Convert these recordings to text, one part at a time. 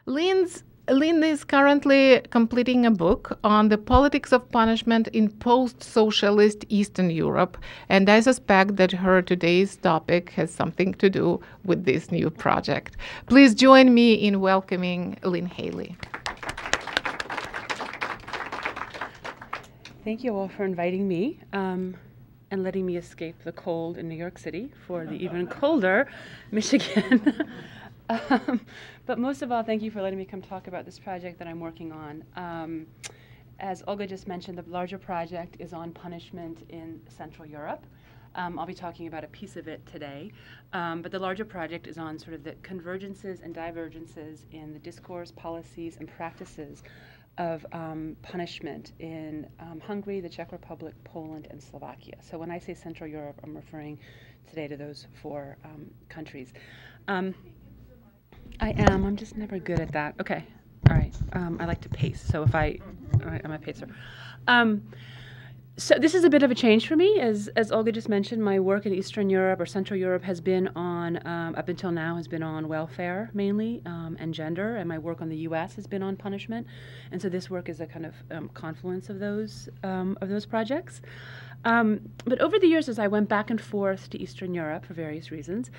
Lynn is currently completing a book on the politics of punishment in post-socialist Eastern Europe, and I suspect that her today's topic has something to do with this new project. Please join me in welcoming Lynn Haley. Thank you all for inviting me and letting me escape the cold in New York City for the even colder Michigan. But most of all, thank you for letting me come talk about this project that I'm working on. As Olga just mentioned, the larger project is on punishment in Central Europe. I'll be talking about a piece of it today. But the larger project is on sort of the convergences and divergences in the discourse, policies, and practices of punishment in Hungary, the Czech Republic, Poland, and Slovakia. So when I say Central Europe, I'm referring today to those four countries. I am. I'm just never good at that. Okay. All right. I like to pace. So all right, I'm a pacer. So this is a bit of a change for me. As Olga just mentioned, my work in Eastern Europe or Central Europe has been on, up until now, has been on welfare mainly and gender, and my work on the U.S. has been on punishment. And so this work is a kind of confluence of those projects. But over the years, as I went back and forth to Eastern Europe for various reasons,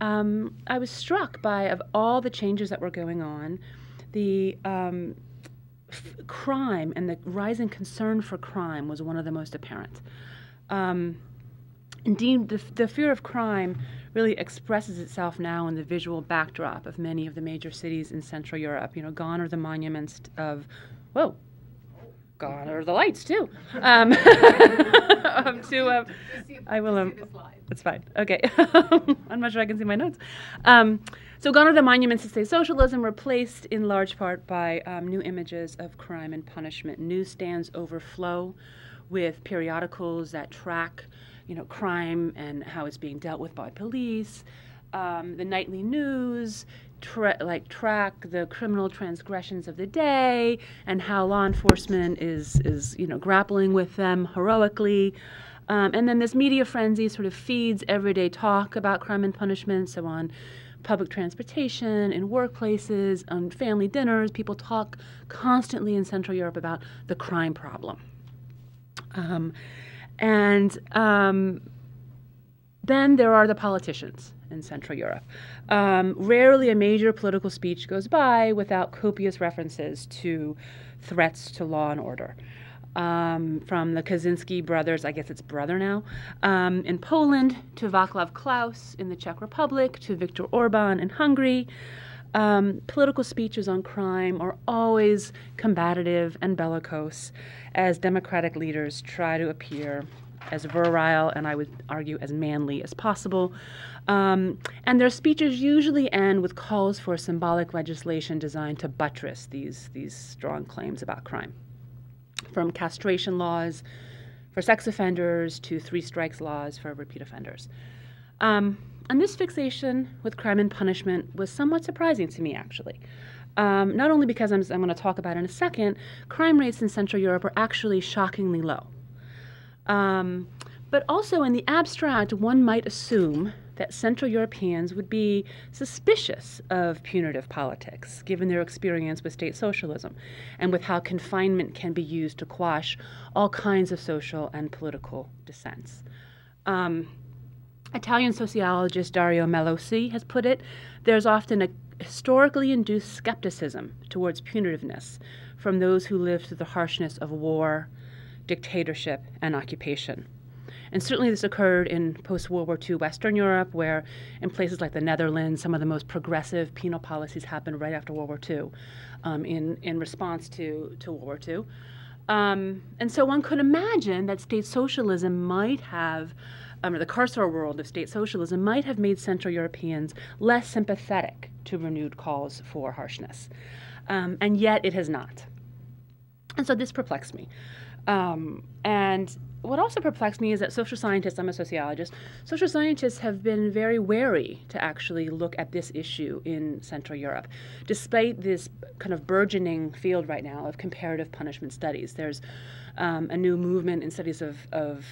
I was struck by, of all the changes that were going on, the crime and the rising concern for crime was one of the most apparent. Indeed, the fear of crime really expresses itself now in the visual backdrop of many of the major cities in Central Europe. You know, gone are the monuments of, whoa, gone are the lights too. I will. It's fine. Okay. I'm not sure I can see my notes. So gone are the monuments to state socialism, replaced in large part by new images of crime and punishment. Newsstands overflow with periodicals that track, crime and how it's being dealt with by police. The nightly news track the criminal transgressions of the day and how law enforcement is grappling with them heroically. And then this media frenzy sort of feeds everyday talk about crime and punishment. So on public transportation, in workplaces, on family dinners, people talk constantly in Central Europe about the crime problem. Then there are the politicians in Central Europe. Rarely a major political speech goes by without copious references to threats to law and order. From the Kaczynski brothers, I guess it's brother now, in Poland, to Václav Klaus in the Czech Republic, to Viktor Orban in Hungary. Political speeches on crime are always combative and bellicose as democratic leaders try to appear as virile and I would argue as manly as possible. And their speeches usually end with calls for symbolic legislation designed to buttress these strong claims about crime. From castration laws for sex offenders to 3 strikes laws for repeat offenders. And this fixation with crime and punishment was somewhat surprising to me, actually. Not only because I'm going to talk about in a second, crime rates in Central Europe are actually shockingly low. But also in the abstract, one might assume that Central Europeans would be suspicious of punitive politics, given their experience with state socialism and with how confinement can be used to quash all kinds of social and political dissents. Italian sociologist Dario Melosi has put it, there's often a historically induced skepticism towards punitiveness from those who live through the harshness of war, dictatorship, and occupation. And certainly this occurred in post-World War II Western Europe, where in places like the Netherlands, some of the most progressive penal policies happened right after World War II in response to World War II. And so one could imagine that state socialism might have, or the carceral world of state socialism might have made Central Europeans less sympathetic to renewed calls for harshness. And yet it has not. And so this perplexed me. And what also perplexed me is that social scientists, I'm a sociologist, social scientists have been very wary to actually look at this issue in Central Europe, despite this kind of burgeoning field right now of comparative punishment studies. There's a new movement in studies of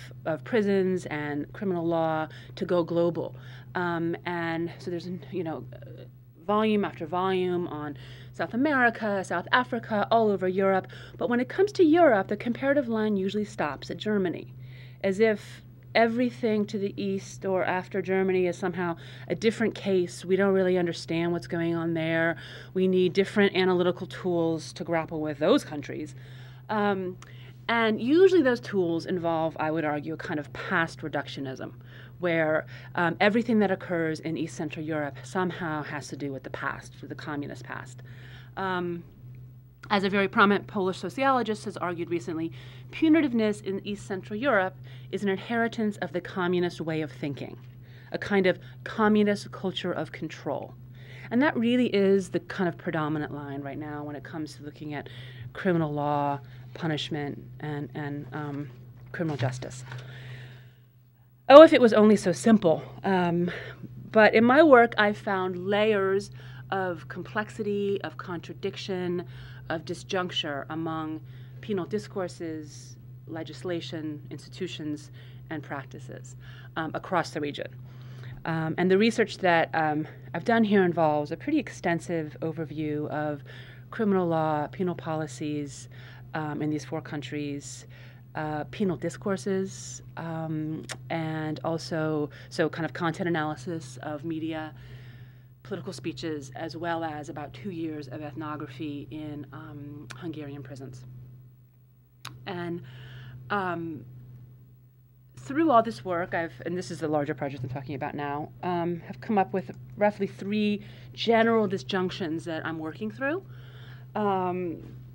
prisons and criminal law to go global. And so there's, volume after volume on South America, South Africa, all over Europe. But when it comes to Europe, the comparative line usually stops at Germany, as if everything to the east or after Germany is somehow a different case. We don't really understand what's going on there. We need different analytical tools to grapple with those countries. And usually those tools involve, I would argue, a kind of past reductionism, where everything that occurs in East Central Europe somehow has to do with the past, with the communist past. As a very prominent Polish sociologist has argued recently, punitiveness in East Central Europe is an inheritance of the communist way of thinking, a kind of communist culture of control. And that really is the kind of predominant line right now when it comes to looking at criminal law, punishment, and criminal justice. Oh, if it was only so simple. But in my work, I've found layers of complexity, of contradiction, of disjuncture among penal discourses, legislation, institutions, and practices across the region. And the research that I've done here involves a pretty extensive overview of criminal law, penal policies in these 4 countries, penal discourses, and also kind of content analysis of media, political speeches, as well as about 2 years of ethnography in Hungarian prisons. And through all this work, and this is the larger project I'm talking about now, have come up with roughly 3 general disjunctions that I'm working through.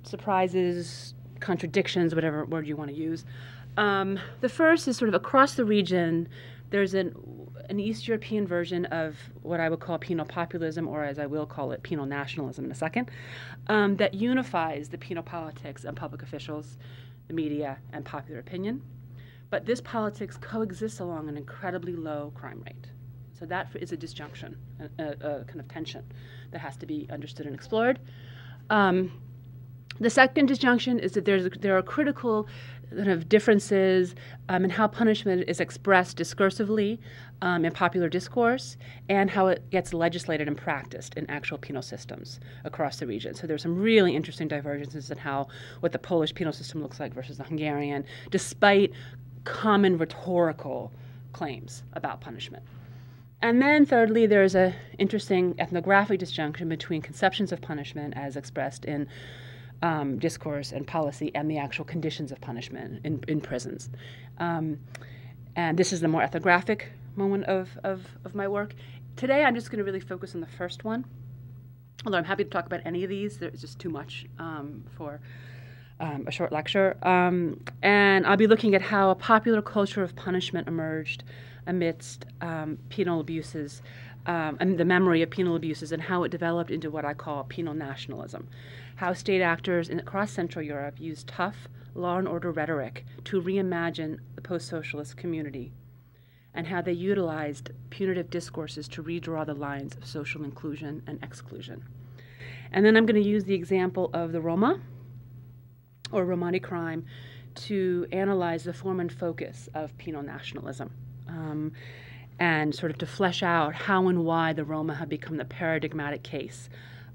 Surprises, contradictions, whatever word you want to use. The first is sort of across the region, there's an East European version of what I would call penal populism, or as I will call it, penal nationalism in a second, that unifies the penal politics of public officials, the media, and popular opinion. But this politics coexists along an incredibly low crime rate. So that is a disjunction, a kind of tension that has to be understood and explored. The second disjunction is that there are critical kind of differences in how punishment is expressed discursively in popular discourse and how it gets legislated and practiced in actual penal systems across the region. So there's some really interesting divergences in what the Polish penal system looks like versus the Hungarian, despite common rhetorical claims about punishment. And then thirdly, there's an interesting ethnographic disjunction between conceptions of punishment as expressed in discourse and policy and the actual conditions of punishment in prisons. And this is the more ethnographic moment of my work. Today I'm just going to really focus on the first one, although I'm happy to talk about any of these. There's just too much for a short lecture. And I'll be looking at how a popular culture of punishment emerged amidst penal abuses and the memory of penal abuses, and how it developed into what I call penal nationalism. How state actors across Central Europe used tough law and order rhetoric to reimagine the post-socialist community, and how they utilized punitive discourses to redraw the lines of social inclusion and exclusion. And then I'm going to use the example of the Roma, or Romani crime, to analyze the form and focus of penal nationalism, and sort of to flesh out how and why the Roma have become the paradigmatic case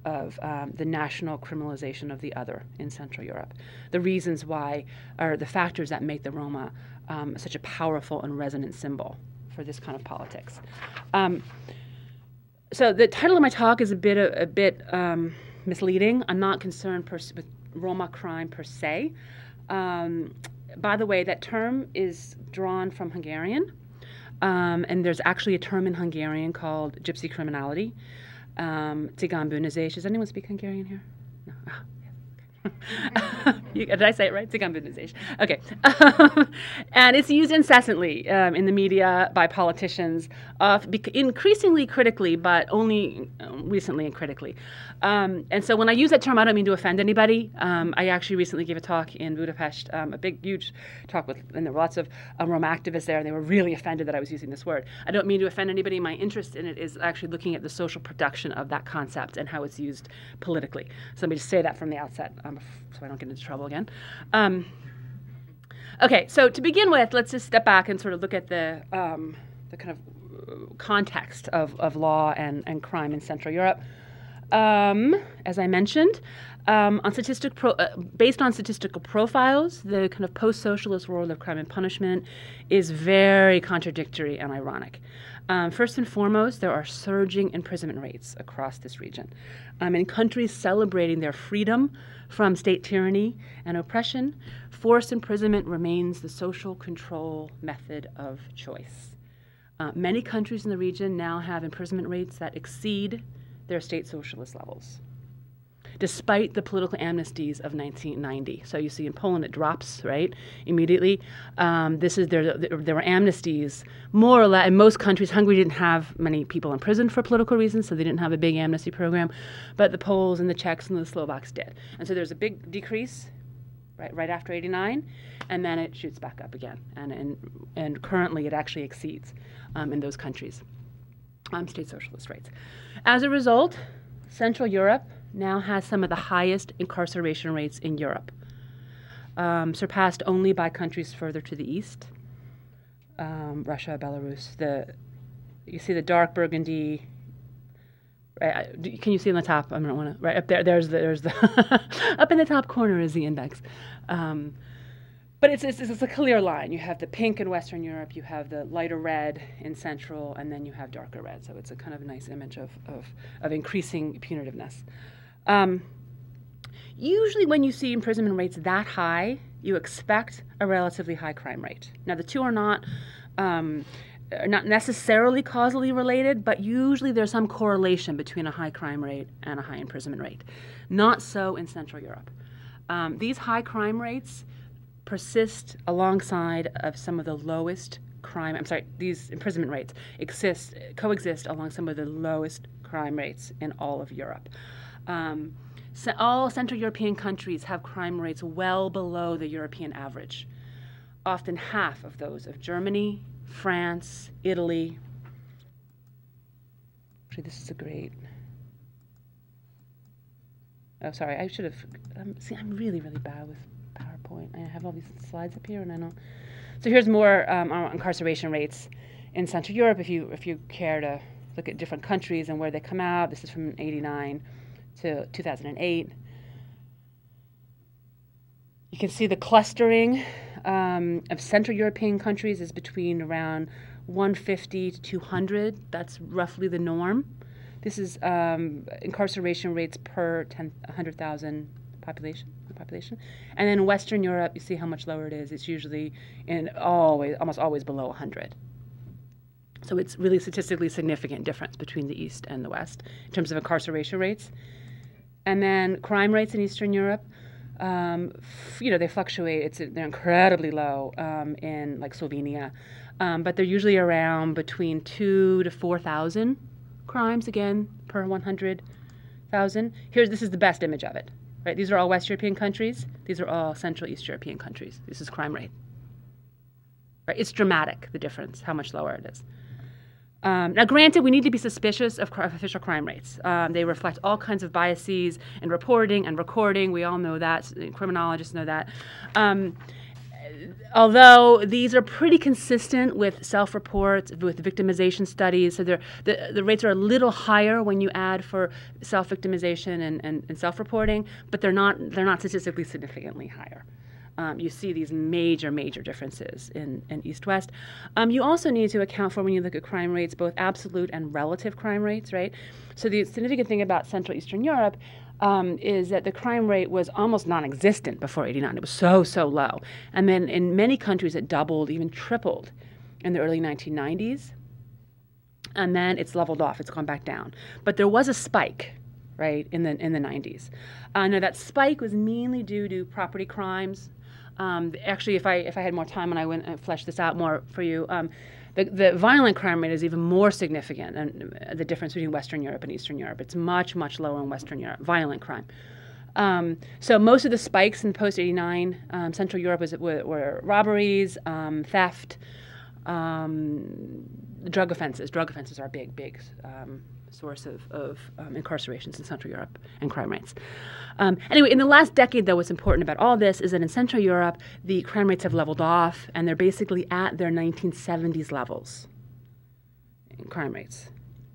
of the national criminalization of the other in Central Europe. The reasons why are the factors that make the Roma such a powerful and resonant symbol for this kind of politics. So the title of my talk is a bit misleading. I'm not concerned with Roma crime per se. By the way, that term is drawn from Hungarian, and there's actually a term in Hungarian called Gypsycriminality. Does anyone speak Hungarian here? No. Oh, yes. Did I say it right? Doganbűnözés. Okay. And it's used incessantly in the media by politicians, increasingly critically, but only recently and critically. And so when I use that term, I don't mean to offend anybody. I actually recently gave a talk in Budapest, a big, huge talk and there were lots of Roma activists there, and they were really offended that I was using this word. I don't mean to offend anybody. My interest in it is actually looking at the social production of that concept and how it's used politically. So let me just say that from the outset, so I don't get into trouble again. Okay, so to begin with, let's just step back and sort of look at the kind of context of law and crime in Central Europe. As I mentioned, based on statistical profiles, the kind of post-socialist world of crime and punishment is very contradictory and ironic. First and foremost, there are surging imprisonment rates across this region. In countries celebrating their freedom from state tyranny and oppression, forced imprisonment remains the social control method of choice. Many countries in the region now have imprisonment rates that exceed their state socialist levels, despite the political amnesties of 1990. So you see in Poland it drops, right, immediately. There were amnesties, more or less, in most countries. Hungary didn't have many people in prison for political reasons, so they didn't have a big amnesty program, but the Poles and the Czechs and the Slovaks did. And so there's a big decrease right after 89, and then it shoots back up again. And currently it actually exceeds, in those countries, state socialist rates. As a result, Central Europe now has some of the highest incarceration rates in Europe, surpassed only by countries further to the east, Russia, Belarus. You see the dark burgundy. Right, can you see on the top? I don't want to. Right up there. There's the up in the top corner is the index. But it's a clear line. You have the pink in Western Europe, you have the lighter red in Central, and then you have darker red. So it's a kind of a nice image of increasing punitiveness. Usually when you see imprisonment rates that high, you expect a relatively high crime rate. Now, the two are not necessarily causally related, but usually there's some correlation between a high crime rate and a high imprisonment rate. Not so in Central Europe. These high crime rates persist alongside of some of the lowest these imprisonment rates coexist along some of the lowest crime rates in all of Europe. So all Central European countries have crime rates well below the European average, often half of those of Germany, France, Italy. Actually, this is a great. Oh, sorry, I should have. See, I'm really, really bad with PowerPoint. I have all these slides up here, and I don't. So here's more on incarceration rates in Central Europe. If you care to look at different countries and where they come out, this is from '89 to 2008. You can see the clustering of Central European countries is between around 150 to 200. That's roughly the norm. This is incarceration rates per 100,000 population. And then in Western Europe, you see how much lower it is. It's usually almost always below 100. So it's really statistically significant difference between the East and the West in terms of incarceration rates. And then crime rates in Eastern Europe, they fluctuate. They're incredibly low in like Slovenia, but they're usually around between 2,000 to 4,000 crimes again per 100,000. This is the best image of it. Right, these are all West European countries. These are all Central East European countries. This is crime rate. Right, it's dramatic, the difference, how much lower it is. Now, granted, we need to be suspicious of official crime rates. They reflect all kinds of biases in reporting and recording. We all know that. Criminologists know that. Although these are pretty consistent with self-reports, with victimization studies, so the rates are a little higher when you add for self-victimization and self-reporting, but they're not statistically significantly higher. You see these major differences in East-West. You also need to account for, when you look at crime rates, both absolute and relative crime rates, right? So the significant thing about Central Eastern Europe is that the crime rate was almost non-existent before '89. It was so low. And then in many countries it doubled, even tripled in the early 1990s. And then it's leveled off. It's gone back down. But there was a spike, right, in the 90s. Now that spike was mainly due to property crimes. Actually, if I had more time and I went and fleshed this out more for you, the violent crime rate is even more significant, and the difference between Western Europe and Eastern Europe. It's much lower in Western Europe, violent crime. So most of the spikes in post-'89 Central Europe were robberies, theft, drug offenses. Drug offenses are a big source of incarcerations in Central Europe and crime rates. Anyway, in the last decade, though, what's important about all this is that in Central Europe, the crime rates have leveled off, and they're basically at their 1970s levels in crime rates.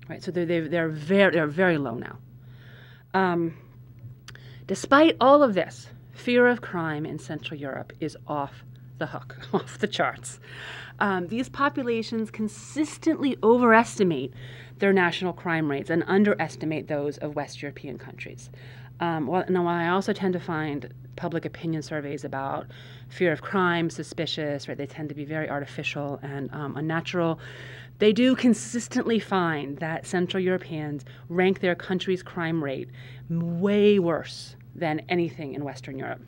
Right, so they're very low now. Despite all of this, fear of crime in Central Europe is off the hook, off the charts. These populations consistently overestimate their national crime rates and underestimate those of West European countries. While I also tend to find public opinion surveys about fear of crime suspicious, right? They tend to be very artificial and unnatural. They do consistently find that Central Europeans rank their country's crime rate way worse than anything in Western Europe.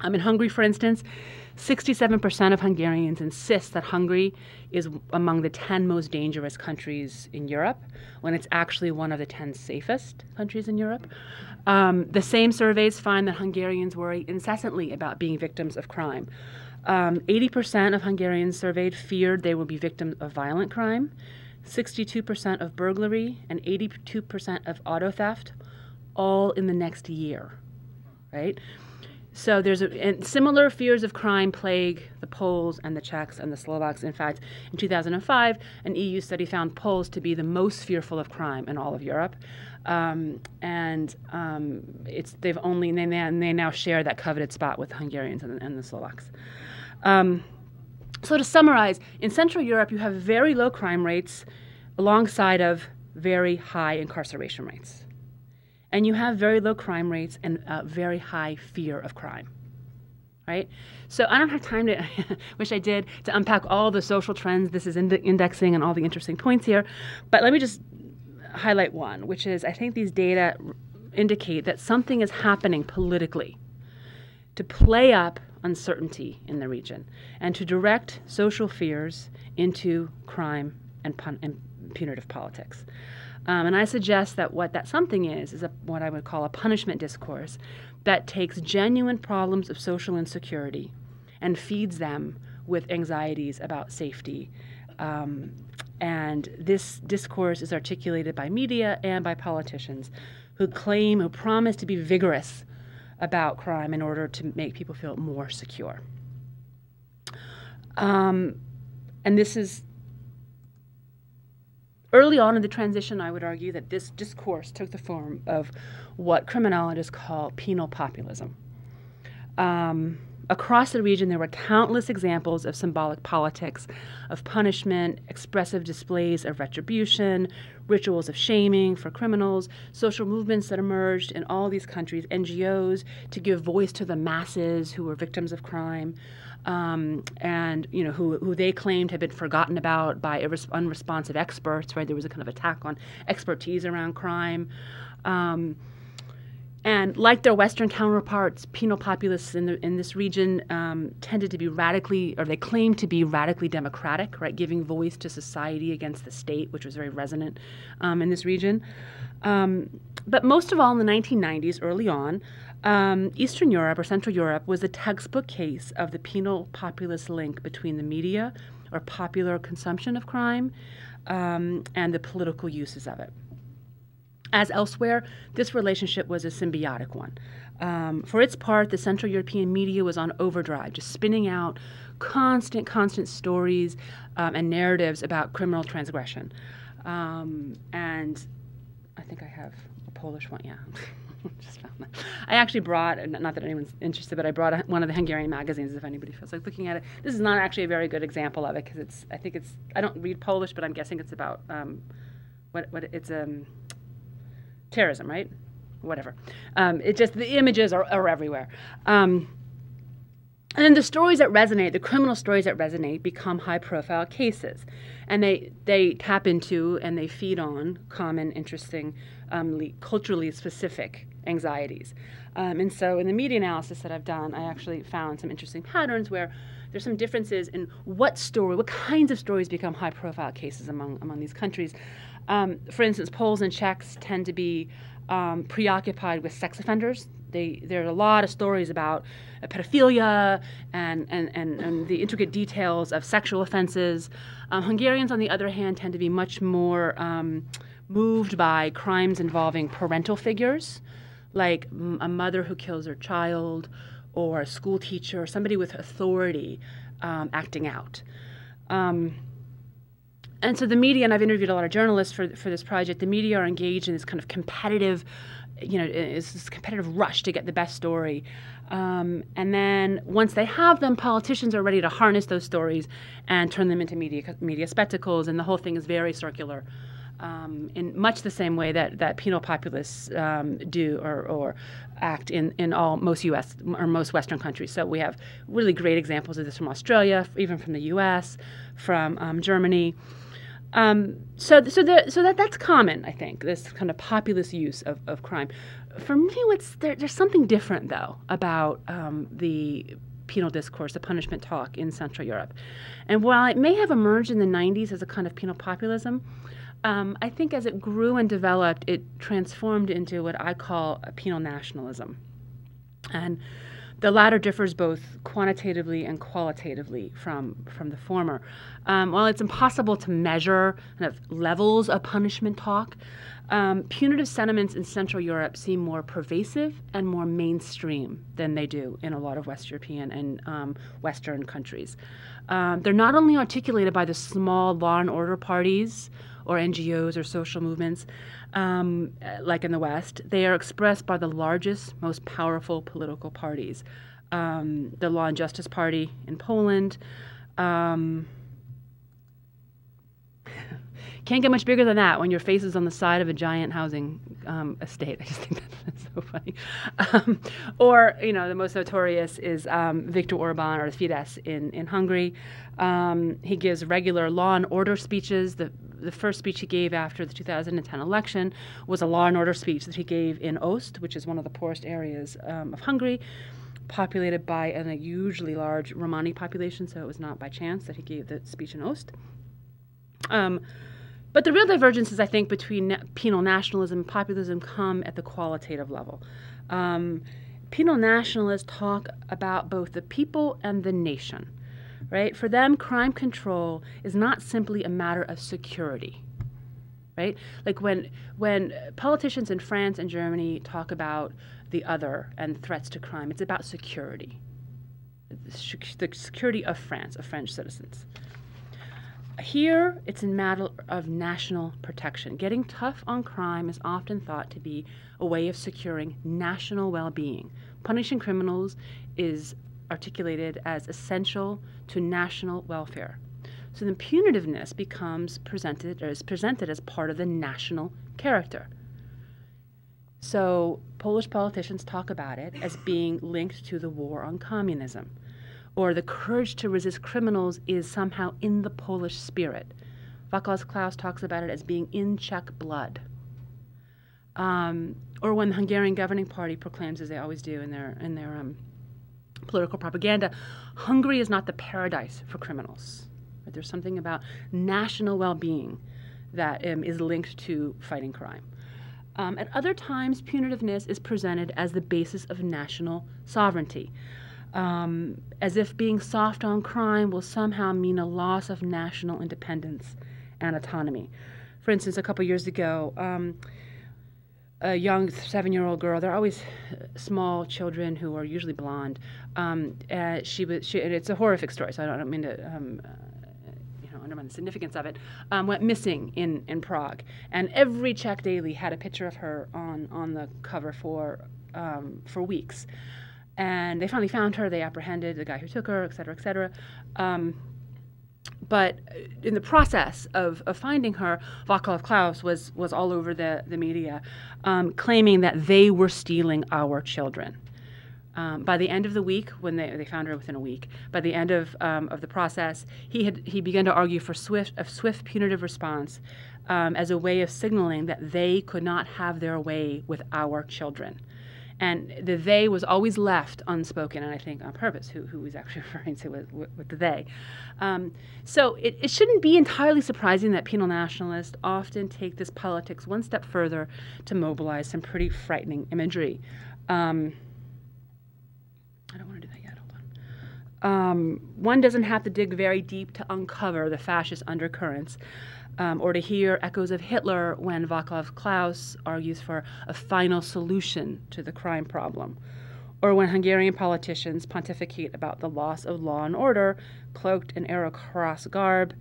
In Hungary, for instance, 67% of Hungarians insist that Hungary is among the 10 most dangerous countries in Europe, when it's actually one of the 10 safest countries in Europe. The same surveys find that Hungarians worry incessantly about being victims of crime. 80% of Hungarians surveyed feared they would be victims of violent crime, 62% of burglary, and 82% of auto theft, all in the next year, right? So and similar fears of crime plague the Poles and the Czechs and the Slovaks. In fact, in 2005, an EU study found Poles to be the most fearful of crime in all of Europe. They now share that coveted spot with the Hungarians and the Slovaks. So to summarize, in Central Europe, you have very low crime rates alongside of very high incarceration rates. And you have very low crime rates and very high fear of crime, right? So I don't have time to, wish I did, to unpack all the social trends. This is indexing and all the interesting points here. But let me just highlight one, which is I think these data indicate that something is happening politically to play up uncertainty in the region and to direct social fears into crime and punitive politics. And I suggest that what that something is what I would call a punishment discourse that takes genuine problems of social insecurity and feeds them with anxieties about safety. And this discourse is articulated by media and by politicians who promise to be vigorous about crime in order to make people feel more secure. And this is early on in the transition, I would argue that this discourse took the form of what criminologists call penal populism. Across the region, there were countless examples of symbolic politics, of punishment, expressive displays of retribution, rituals of shaming for criminals, social movements that emerged in all these countries, NGOs to give voice to the masses who were victims of crime, and who they claimed had been forgotten about by unresponsive experts. Right, there was a kind of attack on expertise around crime. And like their Western counterparts, penal populists in this region tended to be they claimed to be radically democratic, right, giving voice to society against the state, which was very resonant in this region. But most of all, in the 1990s, early on, Eastern Europe or Central Europe was a textbook case of the penal populist link between the media or popular consumption of crime and the political uses of it. As elsewhere, this relationship was a symbiotic one. For its part, the Central European media was on overdrive, just spinning out constant stories and narratives about criminal transgression. And I think I have a Polish one, yeah. Just found that. I actually brought, not that anyone's interested, but I brought one of the Hungarian magazines if anybody feels like looking at it. This is not actually a very good example of it because I don't read Polish, but I'm guessing it's about, terrorism, right? Whatever. The images are everywhere. And then the stories that resonate, the criminal stories that resonate, become high-profile cases. And they tap into and they feed on common, interesting, culturally specific anxieties. And so in the media analysis that I've done, I actually found some interesting patterns where there's some differences in what kinds of stories become high-profile cases among these countries. For instance, Poles and Czechs tend to be preoccupied with sex offenders. There are a lot of stories about pedophilia and the intricate details of sexual offenses. Hungarians, on the other hand, tend to be much more moved by crimes involving parental figures, like a mother who kills her child, or a school teacher, or somebody with authority acting out. And so the media, and I've interviewed a lot of journalists for this project, the media are engaged in this kind of competitive it's this competitive rush to get the best story. And then once they have them, politicians are ready to harness those stories and turn them into media spectacles, and the whole thing is very circular. In much the same way that penal populists do or act in most U.S. or most Western countries. So we have really great examples of this from Australia, even from the U.S., from Germany. So that's common, I think, this kind of populist use of crime. For me, there's something different, though, about the penal discourse, the punishment talk in Central Europe. And while it may have emerged in the 90s as a kind of penal populism, I think as it grew and developed, it transformed into what I call a penal nationalism. And the latter differs both quantitatively and qualitatively from the former. While it's impossible to measure kind of levels of punishment talk, punitive sentiments in Central Europe seem more pervasive and more mainstream than they do in a lot of West European and Western countries. They're not only articulated by the small law and order parties or NGOs or social movements, like in the West, they are expressed by the largest, most powerful political parties. The Law and Justice Party in Poland. Can't get much bigger than that when your face is on the side of a giant housing estate. I just think that's so funny. Or, the most notorious is Viktor Orban, or Fidesz in Hungary. He gives regular law and order speeches. The first speech he gave after the 2010 election was a law and order speech that he gave in Ost, which is one of the poorest areas of Hungary, populated by an unusually large Romani population, so it was not by chance that he gave the speech in Ost. But the real divergences, I think, between penal nationalism and populism come at the qualitative level. Penal nationalists talk about both the people and the nation, right? For them, crime control is not simply a matter of security, right? Like when politicians in France and Germany talk about the other and threats to crime, it's about security, the security of France, of French citizens. Here, it's a matter of national protection. Getting tough on crime is often thought to be a way of securing national well-being. Punishing criminals is articulated as essential to national welfare. So the punitiveness is presented as part of the national character. So Polish politicians talk about it as being linked to the war on communism, or the courage to resist criminals is somehow in the Polish spirit. Václav Klaus talks about it as being in Czech blood. Or when the Hungarian governing party proclaims, as they always do in their political propaganda, Hungary is not the paradise for criminals. But there's something about national well-being that is linked to fighting crime. At other times, punitiveness is presented as the basis of national sovereignty. As if being soft on crime will somehow mean a loss of national independence and autonomy. For instance, a couple years ago, a young 7-year-old girl, they're always small children who are usually blonde. And it's a horrific story, so I don't mean to undermine the significance of it, went missing in Prague. And every Czech daily had a picture of her on the cover for weeks. And they finally found her. They apprehended the guy who took her, et cetera, et cetera. But in the process of finding her, Václav Klaus was all over the media, claiming that they were stealing our children. By the end of the week, when they found her within a week, by the end of the process, he began to argue for a swift punitive response as a way of signaling that they could not have their way with our children. And the they was always left unspoken, and I think on purpose, who was actually referring to with the they. So it shouldn't be entirely surprising that penal nationalists often take this politics one step further to mobilize some pretty frightening imagery. I don't want to do that yet, hold on. One doesn't have to dig very deep to uncover the fascist undercurrents, or to hear echoes of Hitler when Václav Klaus argues for a final solution to the crime problem, or when Hungarian politicians pontificate about the loss of law and order, cloaked in arrow-cross garb,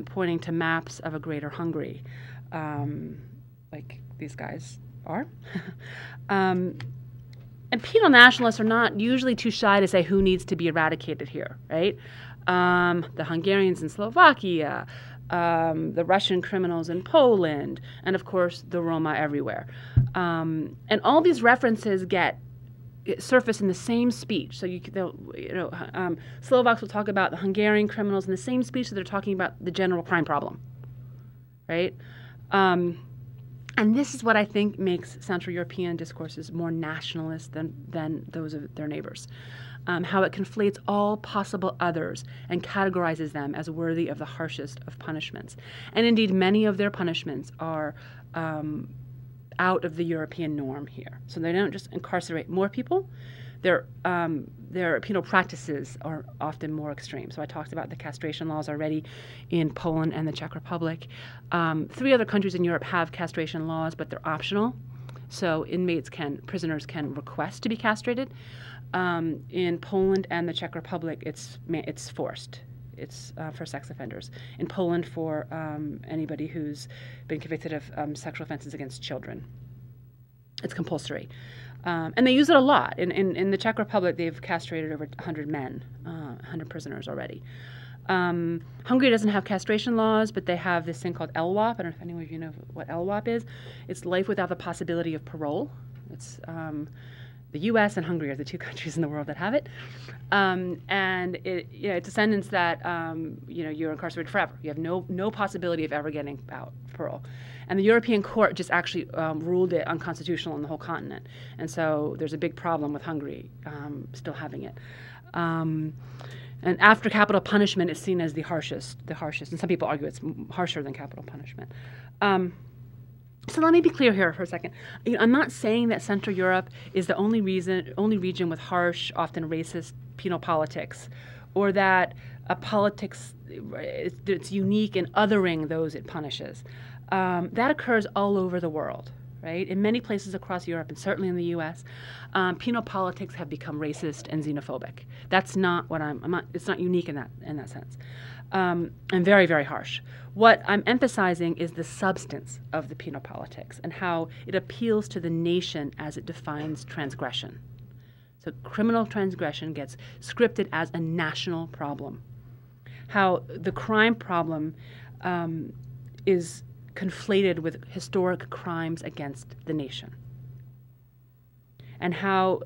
pointing to maps of a greater Hungary, like these guys are. And penal nationalists are not usually too shy to say who needs to be eradicated here, right? The Hungarians in Slovakia, the Russian criminals in Poland, and of course the Roma everywhere. And all these references surface in the same speech. So Slovaks will talk about the Hungarian criminals in the same speech that they're talking about the general crime problem, right? And this is what I think makes Central European discourses more nationalist than those of their neighbors. How it conflates all possible others and categorizes them as worthy of the harshest of punishments. And indeed, many of their punishments are out of the European norm here. So they don't just incarcerate more people. Their penal practices are often more extreme. So I talked about the castration laws already in Poland and the Czech Republic. 3 other countries in Europe have castration laws, but they're optional. So prisoners can request to be castrated. In Poland and the Czech Republic, it's forced. It's for sex offenders. In Poland, for anybody who's been convicted of sexual offenses against children. It's compulsory. And they use it a lot. In the Czech Republic, they've castrated over 100 men, 100 prisoners already. Hungary doesn't have castration laws, but they have this thing called LWOP. I don't know if anyone of you know what LWOP is. It's life without the possibility of parole. It's the U.S. and Hungary are the 2 countries in the world that have it. And it's a sentence that you're incarcerated forever. You have no possibility of ever getting out parole. And the European Court just actually ruled it unconstitutional on the whole continent. And so there's a big problem with Hungary still having it. And after capital punishment is seen as the harshest. And some people argue it's harsher than capital punishment. So let me be clear here for a second. I'm not saying that Central Europe is the only region with harsh, often racist penal politics, or that a politics that's unique in othering those it punishes. That occurs all over the world, right? In many places across Europe, and certainly in the U.S., penal politics have become racist and xenophobic. That's not what it's not unique in that sense. And very, very harsh. What I'm emphasizing is the substance of the penal politics and how it appeals to the nation as it defines transgression. So criminal transgression gets scripted as a national problem. How the crime problem is conflated with historic crimes against the nation. And how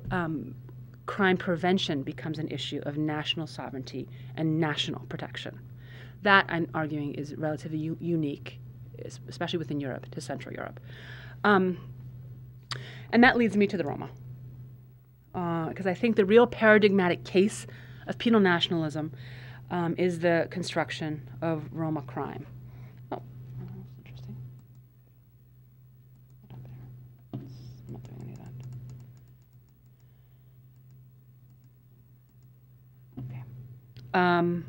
crime prevention becomes an issue of national sovereignty and national protection. That, I'm arguing, is relatively unique, especially within Europe, to Central Europe. And that leads me to the Roma. Because I think the real paradigmatic case of penal nationalism is the construction of Roma crime. Oh, that's interesting. I'm not doing any of that. Okay.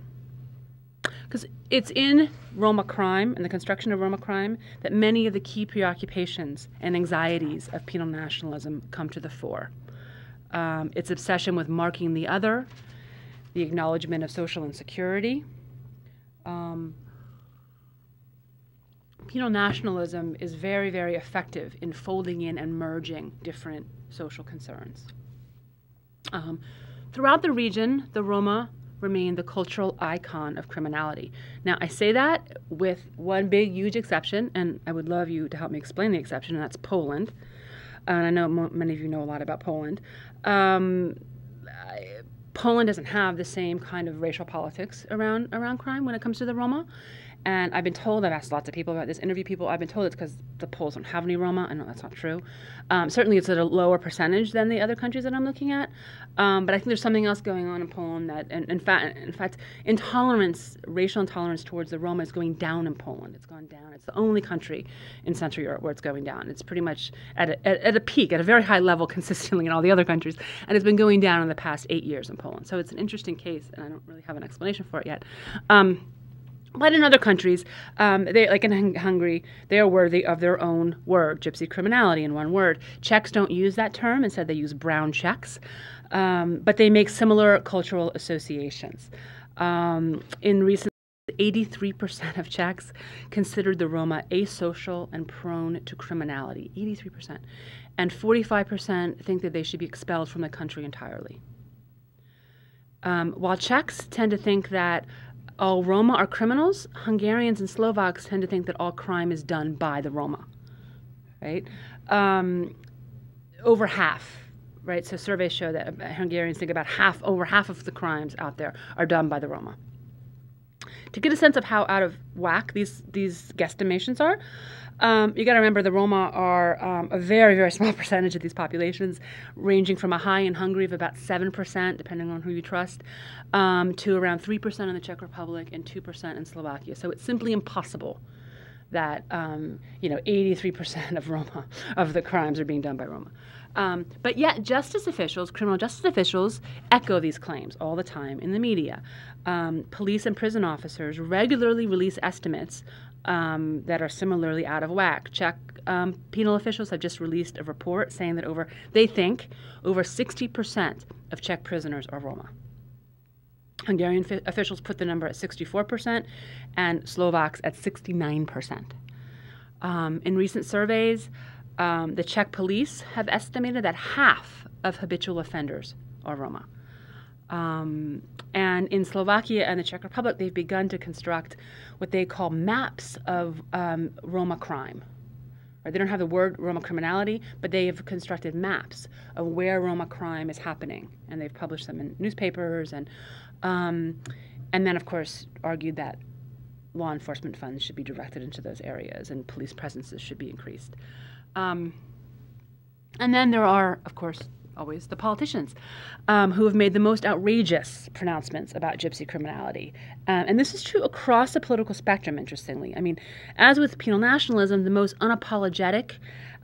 Because it's in Roma crime and the construction of Roma crime that many of the key preoccupations and anxieties of penal nationalism come to the fore. Its obsession with marking the other, the acknowledgement of social insecurity. Penal nationalism is very, very effective in folding in and merging different social concerns. Throughout the region, the Roma remain the cultural icon of criminality. Now, I say that with one big, huge exception, and I would love you to help me explain the exception, and that's Poland. And I know many of you know a lot about Poland. Poland doesn't have the same kind of racial politics around crime when it comes to the Roma. And I've been told, I've asked lots of people about this, interview people, I've been told it's because the Poles don't have any Roma. I know that's not true. Certainly it's at a lower percentage than the other countries that I'm looking at. But I think there's something else going on in Poland that, in fact, intolerance, racial intolerance towards the Roma is going down in Poland. It's gone down. It's the only country in Central Europe where it's going down. It's pretty much at a peak, at a very high level consistently in all the other countries. And it's been going down in the past 8 years in Poland. So it's an interesting case, and I don't really have an explanation for it yet. But in other countries, like in Hungary, they are worthy of their own word, Gypsycriminality in one word. Czechs don't use that term. Instead, they use brown Czechs. But they make similar cultural associations. In recent 83% of Czechs considered the Roma asocial and prone to criminality. 83%. And 45% think that they should be expelled from the country entirely. While Czechs tend to think that all Roma are criminals, Hungarians and Slovaks tend to think that all crime is done by the Roma, right? Over half, right? So surveys show that Hungarians think about over half of the crimes out there are done by the Roma. To get a sense of how out of whack these guesstimations are, you got to remember the Roma are a very, very small percentage of these populations, ranging from a high in Hungary of about 7%, depending on who you trust, to around 3% in the Czech Republic and 2% in Slovakia. So it's simply impossible that 83% of the crimes are being done by Roma. But yet criminal justice officials echo these claims all the time in the media. Police and prison officers regularly release estimates that are similarly out of whack. Czech penal officials have just released a report saying that they think over 60% of Czech prisoners are Roma. Hungarian officials put the number at 64% and Slovaks at 69%. In recent surveys, the Czech police have estimated that half of habitual offenders are Roma. And in Slovakia and the Czech Republic, they've begun to construct what they call maps of Roma crime. Right? They don't have the word Roma criminality, but they have constructed maps of where Roma crime is happening, and they've published them in newspapers, and then, of course, argued that law enforcement funds should be directed into those areas and police presences should be increased. And then there are, of course, always the politicians who have made the most outrageous pronouncements about gypsy criminality. And this is true across the political spectrum, interestingly. I mean, as with penal nationalism, the most unapologetic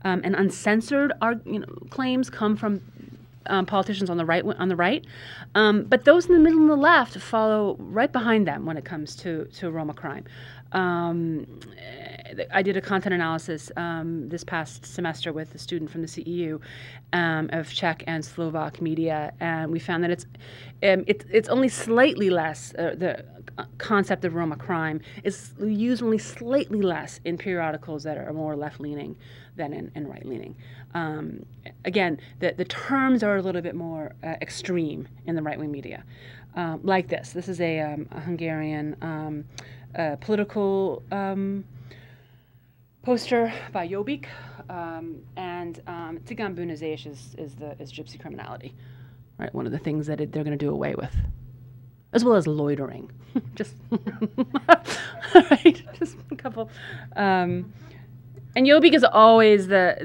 and uncensored claims come from politicians on the right. But those in the middle and the left follow right behind them when it comes to Roma crime. I did a content analysis this past semester with a student from the CEU of Czech and Slovak media, and we found that it's only slightly less, the concept of Roma crime is used only slightly less in periodicals that are more left-leaning than in right-leaning. Again, the terms are a little bit more extreme in the right-wing media. Like this. This is a Hungarian political poster by Jobbik, and Cigánbűnözés is gypsy criminality, right? One of the things that they're going to do away with, as well as loitering. Just right, just a couple. And Jobbik is always the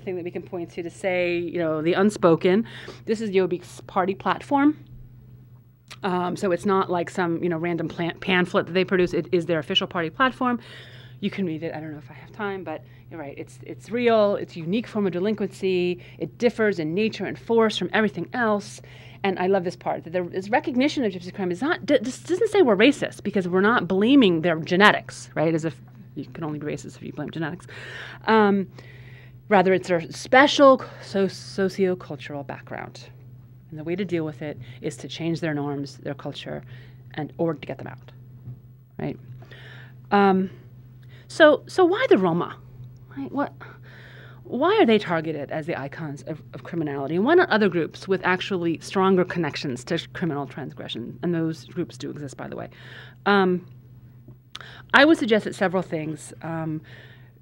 thing that we can point to say the unspoken. This is Jobbik's party platform. So it's not like some random pamphlet that they produce. It is their official party platform. You can read it. I don't know if I have time, but you're right. It's real. It's a unique form of delinquency. It differs in nature and force from everything else. And I love this part, that there is recognition of gypsy crime. This doesn't say we're racist, because we're not blaming their genetics, right? As if you can only be racist if you blame genetics. Rather, it's their special socio-cultural background. And the way to deal with it is to change their norms, their culture, or to get them out, right? So why the Roma? Right? Why are they targeted as the icons of criminality? And why not other groups with actually stronger connections to criminal transgression? And those groups do exist, by the way. I would suggest that several things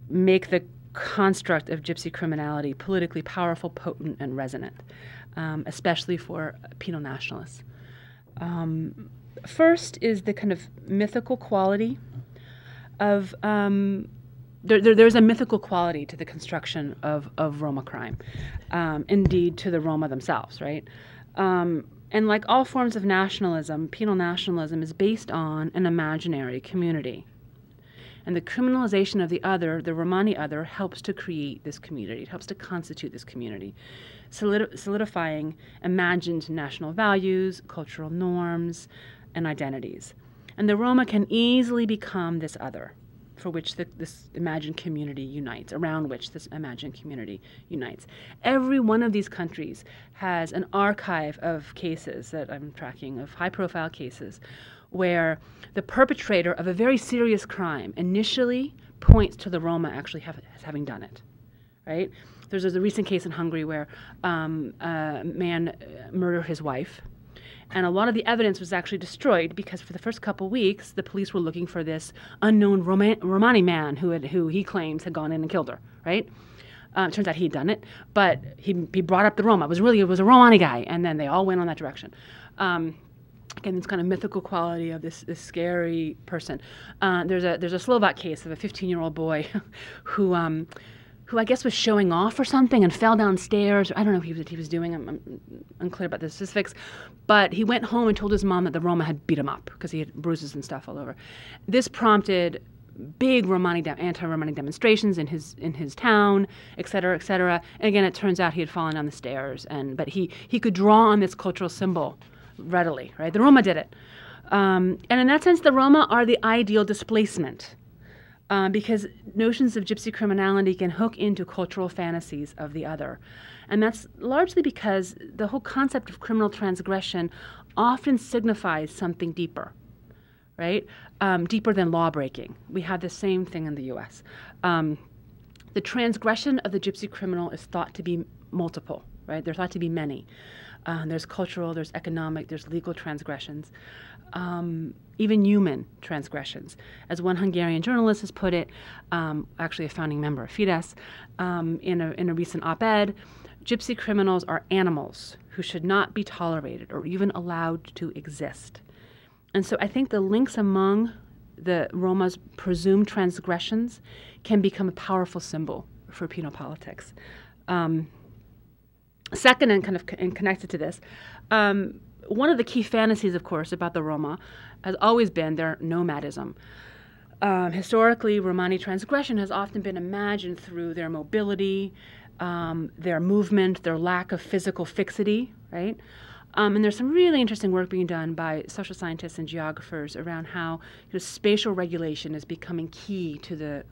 make the construct of gypsy criminality politically powerful, potent, and resonant, especially for penal nationalists. First is the kind of mythical quality of there's a mythical quality to the construction of Roma crime, indeed to the Roma themselves, right? And like all forms of nationalism, penal nationalism is based on an imaginary community. And the criminalization of the other, the Romani other, helps to create this community. It helps to constitute this community, solidifying imagined national values, cultural norms, and identities. And the Roma can easily become this other, for which this imagined community unites, around which this imagined community unites. Every one of these countries has an archive of cases that I'm tracking, of high-profile cases, where the perpetrator of a very serious crime initially points to the Roma actually as having done it, right? There's a recent case in Hungary where a man murdered his wife, and a lot of the evidence was actually destroyed because for the first couple weeks, the police were looking for this unknown Romani man who he claims had gone in and killed her, right? It turns out he'd done it, but he brought up the Roma. It was a Romani guy, and then they all went on that direction. Again, this kind of mythical quality of this scary person. There's a Slovak case of a 15-year-old boy who I guess was showing off or something and fell downstairs. I don't know what he was doing. I'm unclear about the specifics. But he went home and told his mom that the Roma had beat him up because he had bruises and stuff all over. This prompted big anti-Romani demonstrations in his town, et cetera, et cetera. And again, it turns out he had fallen down the stairs, but he could draw on this cultural symbol readily, right? The Roma did it. And in that sense, the Roma are the ideal displacement. Because notions of gypsy criminality can hook into cultural fantasies of the other. And that's largely because the whole concept of criminal transgression often signifies something deeper, right? Deeper than law breaking. We have the same thing in the US. The transgression of the gypsy criminal is thought to be multiple, right? They're thought to be many. There's cultural, there's economic, there's legal transgressions. Even human transgressions. As one Hungarian journalist has put it, actually a founding member of Fidesz, in a recent op-ed, gypsy criminals are animals who should not be tolerated or even allowed to exist. And so I think the links among the Roma's presumed transgressions can become a powerful symbol for penal politics. Second, and connected to this, one of the key fantasies, of course, about the Roma has always been their nomadism. Historically, Romani transgression has often been imagined through their mobility, their movement, their lack of physical fixity, right? And there's some really interesting work being done by social scientists and geographers around how spatial regulation is becoming key to the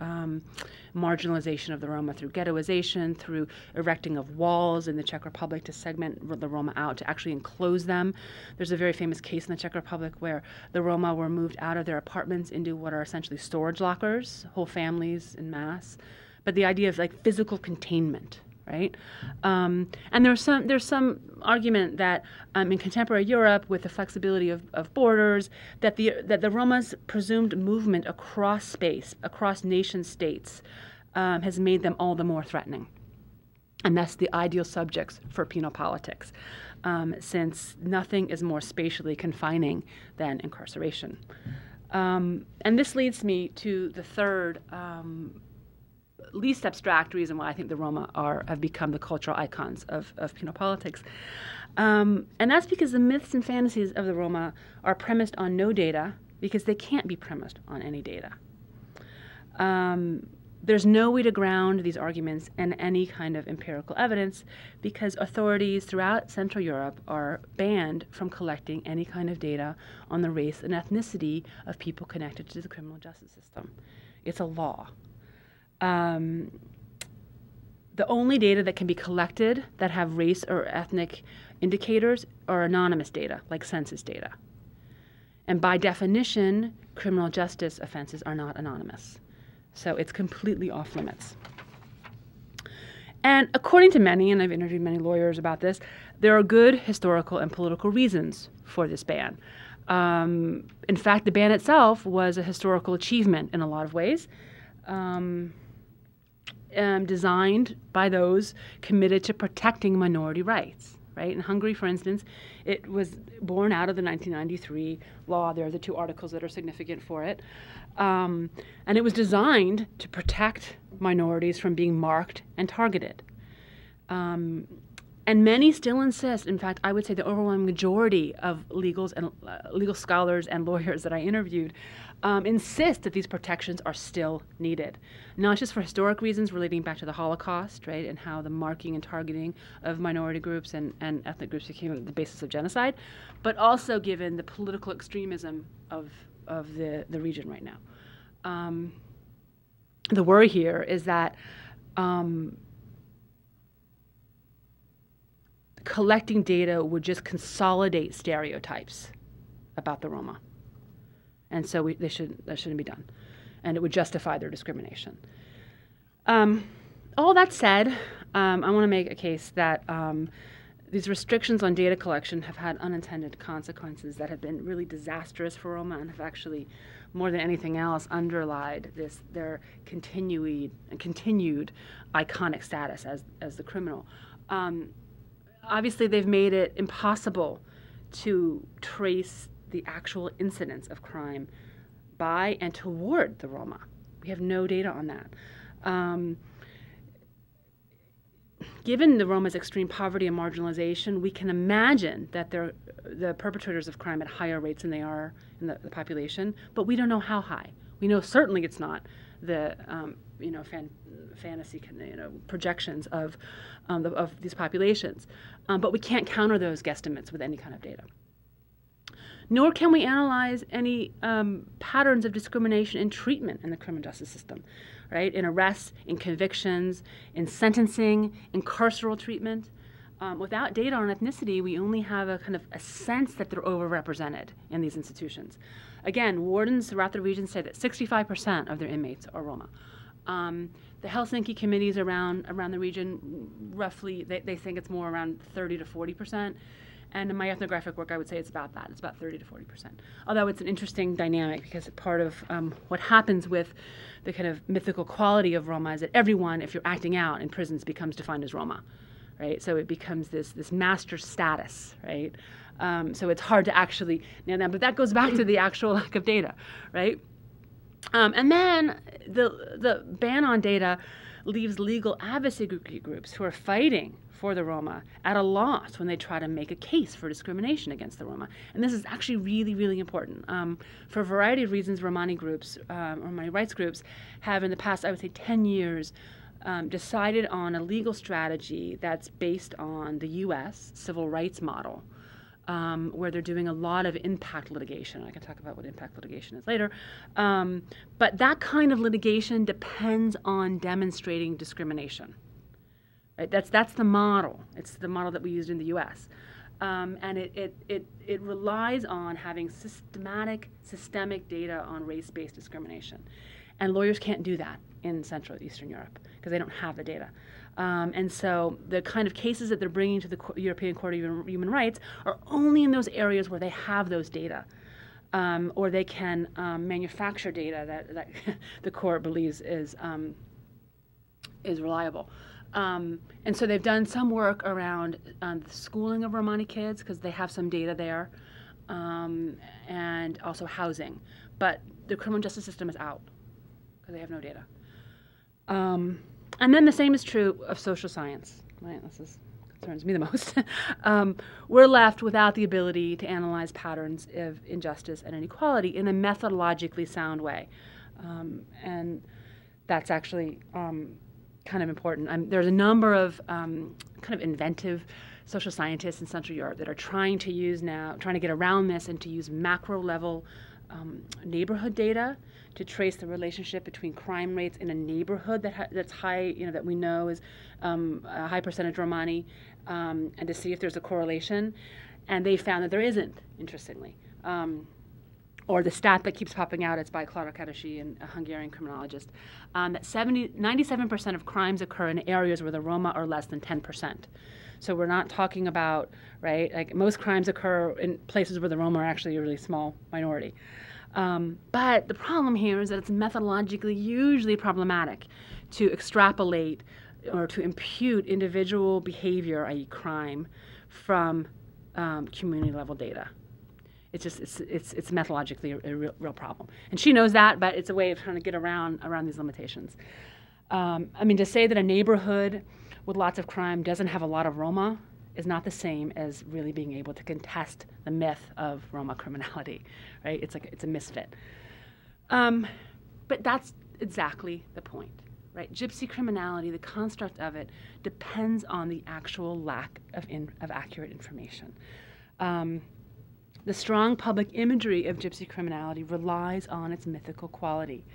marginalization of the Roma through ghettoization, through erecting of walls in the Czech Republic to segment the Roma out, to actually enclose them. There's a very famous case in the Czech Republic where the Roma were moved out of their apartments into what are essentially storage lockers, whole families en masse. But the idea of like physical containment, right? And there's some argument that in contemporary Europe, with the flexibility of borders, that the Roma's presumed movement across space, across nation states, has made them all the more threatening. And that's the ideal subjects for penal politics, since nothing is more spatially confining than incarceration. And this leads me to the third least abstract reason why I think the Roma have become the cultural icons of penal politics. And that's because the myths and fantasies of the Roma are premised on no data, because they can't be premised on any data. There's no way to ground these arguments in any kind of empirical evidence, because authorities throughout Central Europe are banned from collecting any kind of data on the race and ethnicity of people connected to the criminal justice system. It's a law. The only data that can be collected that have race or ethnic indicators are anonymous data, like census data. And by definition, criminal justice offenses are not anonymous. So it's completely off limits. And according to many, and I've interviewed many lawyers about this, there are good historical and political reasons for this ban. In fact, the ban itself was a historical achievement in a lot of ways. Designed by those committed to protecting minority rights, right? In Hungary, for instance, it was born out of the 1993 law. There are the two articles that are significant for it. And it was designed to protect minorities from being marked and targeted. And many still insist, in fact, I would say the overwhelming majority of legal scholars and lawyers that I interviewed insist that these protections are still needed. Not just for historic reasons relating back to the Holocaust, right, and how the marking and targeting of minority groups and ethnic groups became the basis of genocide, but also given the political extremism of the region right now. The worry here is that collecting data would just consolidate stereotypes about the Roma, And so that shouldn't be done. And it would justify their discrimination. All that said, I want to make a case that these restrictions on data collection have had unintended consequences that have been really disastrous for Roma and have actually, more than anything else, underlined their continued iconic status as the criminal. Obviously, they've made it impossible to trace the actual incidence of crime by and toward the Roma. We have no data on that. Given the Roma's extreme poverty and marginalization, we can imagine that they're the perpetrators of crime at higher rates than they are in the population, but we don't know how high. We know certainly it's not the fantasy projections of these populations, but we can't counter those guesstimates with any kind of data. Nor can we analyze any patterns of discrimination in treatment in the criminal justice system, right? In arrests, in convictions, in sentencing, in carceral treatment. Without data on ethnicity, we only have a kind of a sense that they're overrepresented in these institutions. Again, wardens throughout the region say that 65% of their inmates are Roma. The Helsinki committees around the region, roughly, they think it's more around 30 to 40%. And in my ethnographic work, I would say it's about that. It's about 30 to 40%. Although it's an interesting dynamic because part of what happens with the kind of mythical quality of Roma is that everyone, if you're acting out in prisons, becomes defined as Roma, right? So it becomes this master status, right? So it's hard to actually nail down. But that goes back to the actual lack of data, right? And then the ban on data leaves legal advocacy groups who are fighting for the Roma at a loss when they try to make a case for discrimination against the Roma. And this is actually really, really important. For a variety of reasons, Romani groups, Romani rights groups, have in the past, I would say 10 years, decided on a legal strategy that's based on the US civil rights model, where they're doing a lot of impact litigation. I can talk about what impact litigation is later. But that kind of litigation depends on demonstrating discrimination. Right? That's the model. It's the model that we used in the U.S. And it relies on having systemic data on race-based discrimination. And lawyers can't do that in Central and Eastern Europe because they don't have the data. And so the kind of cases that they're bringing to the European Court of Human Rights are only in those areas where they have those data, or they can manufacture data that the court believes is reliable. And so they've done some work around the schooling of Romani kids because they have some data there, and also housing. But the criminal justice system is out because they have no data. And then the same is true of social science. Right? This concerns me the most. We're left without the ability to analyze patterns of injustice and inequality in a methodologically sound way. And that's actually kind of important. There's a number of kind of inventive social scientists in Central Europe that are trying to get around this and to use macro level neighborhood data to trace the relationship between crime rates in a neighborhood that's high, that we know is a high percentage Romani, and to see if there's a correlation. And they found that there isn't, interestingly. Or the stat that keeps popping out, it's by Clara Karashi, a Hungarian criminologist, that 97% of crimes occur in areas where the Roma are less than 10%. So we're not talking about, right, like most crimes occur in places where the Roma are actually a really small minority. But the problem here is that it's methodologically usually problematic to extrapolate or to impute individual behavior, i.e. crime, from community level data. It's methodologically a real problem. And she knows that, but it's a way of trying to get around these limitations. To say that a neighborhood with lots of crime doesn't have a lot of Roma is not the same as really being able to contest the myth of Roma criminality, right? It's a misfit. But that's exactly the point, right? Gypsy criminality, the construct of it, depends on the actual lack of accurate information. The strong public imagery of gypsy criminality relies on its mythical quality.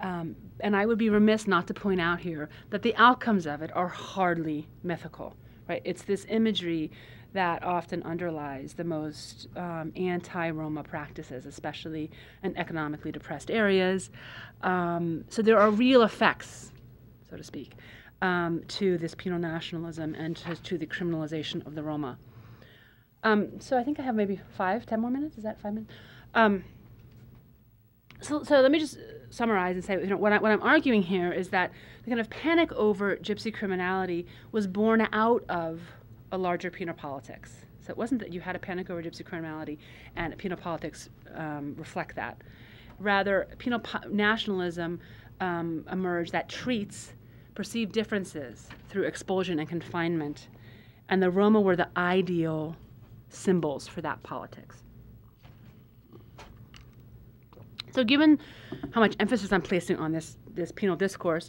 And I would be remiss not to point out here that the outcomes of it are hardly mythical, right? It's this imagery that often underlies the most anti-Roma practices, especially in economically depressed areas. So there are real effects, so to speak, to this penal nationalism and to the criminalization of the Roma. So I think I have maybe 10 more minutes. Is that 5 minutes? So let me just summarize and say, what I'm arguing here is that the kind of panic over gypsy criminality was born out of a larger penal politics. So it wasn't that you had a panic over gypsy criminality and penal politics reflect that. Rather, penal nationalism emerged that treats perceived differences through expulsion and confinement, and the Roma were the ideal symbols for that politics. So given how much emphasis I'm placing on this penal discourse,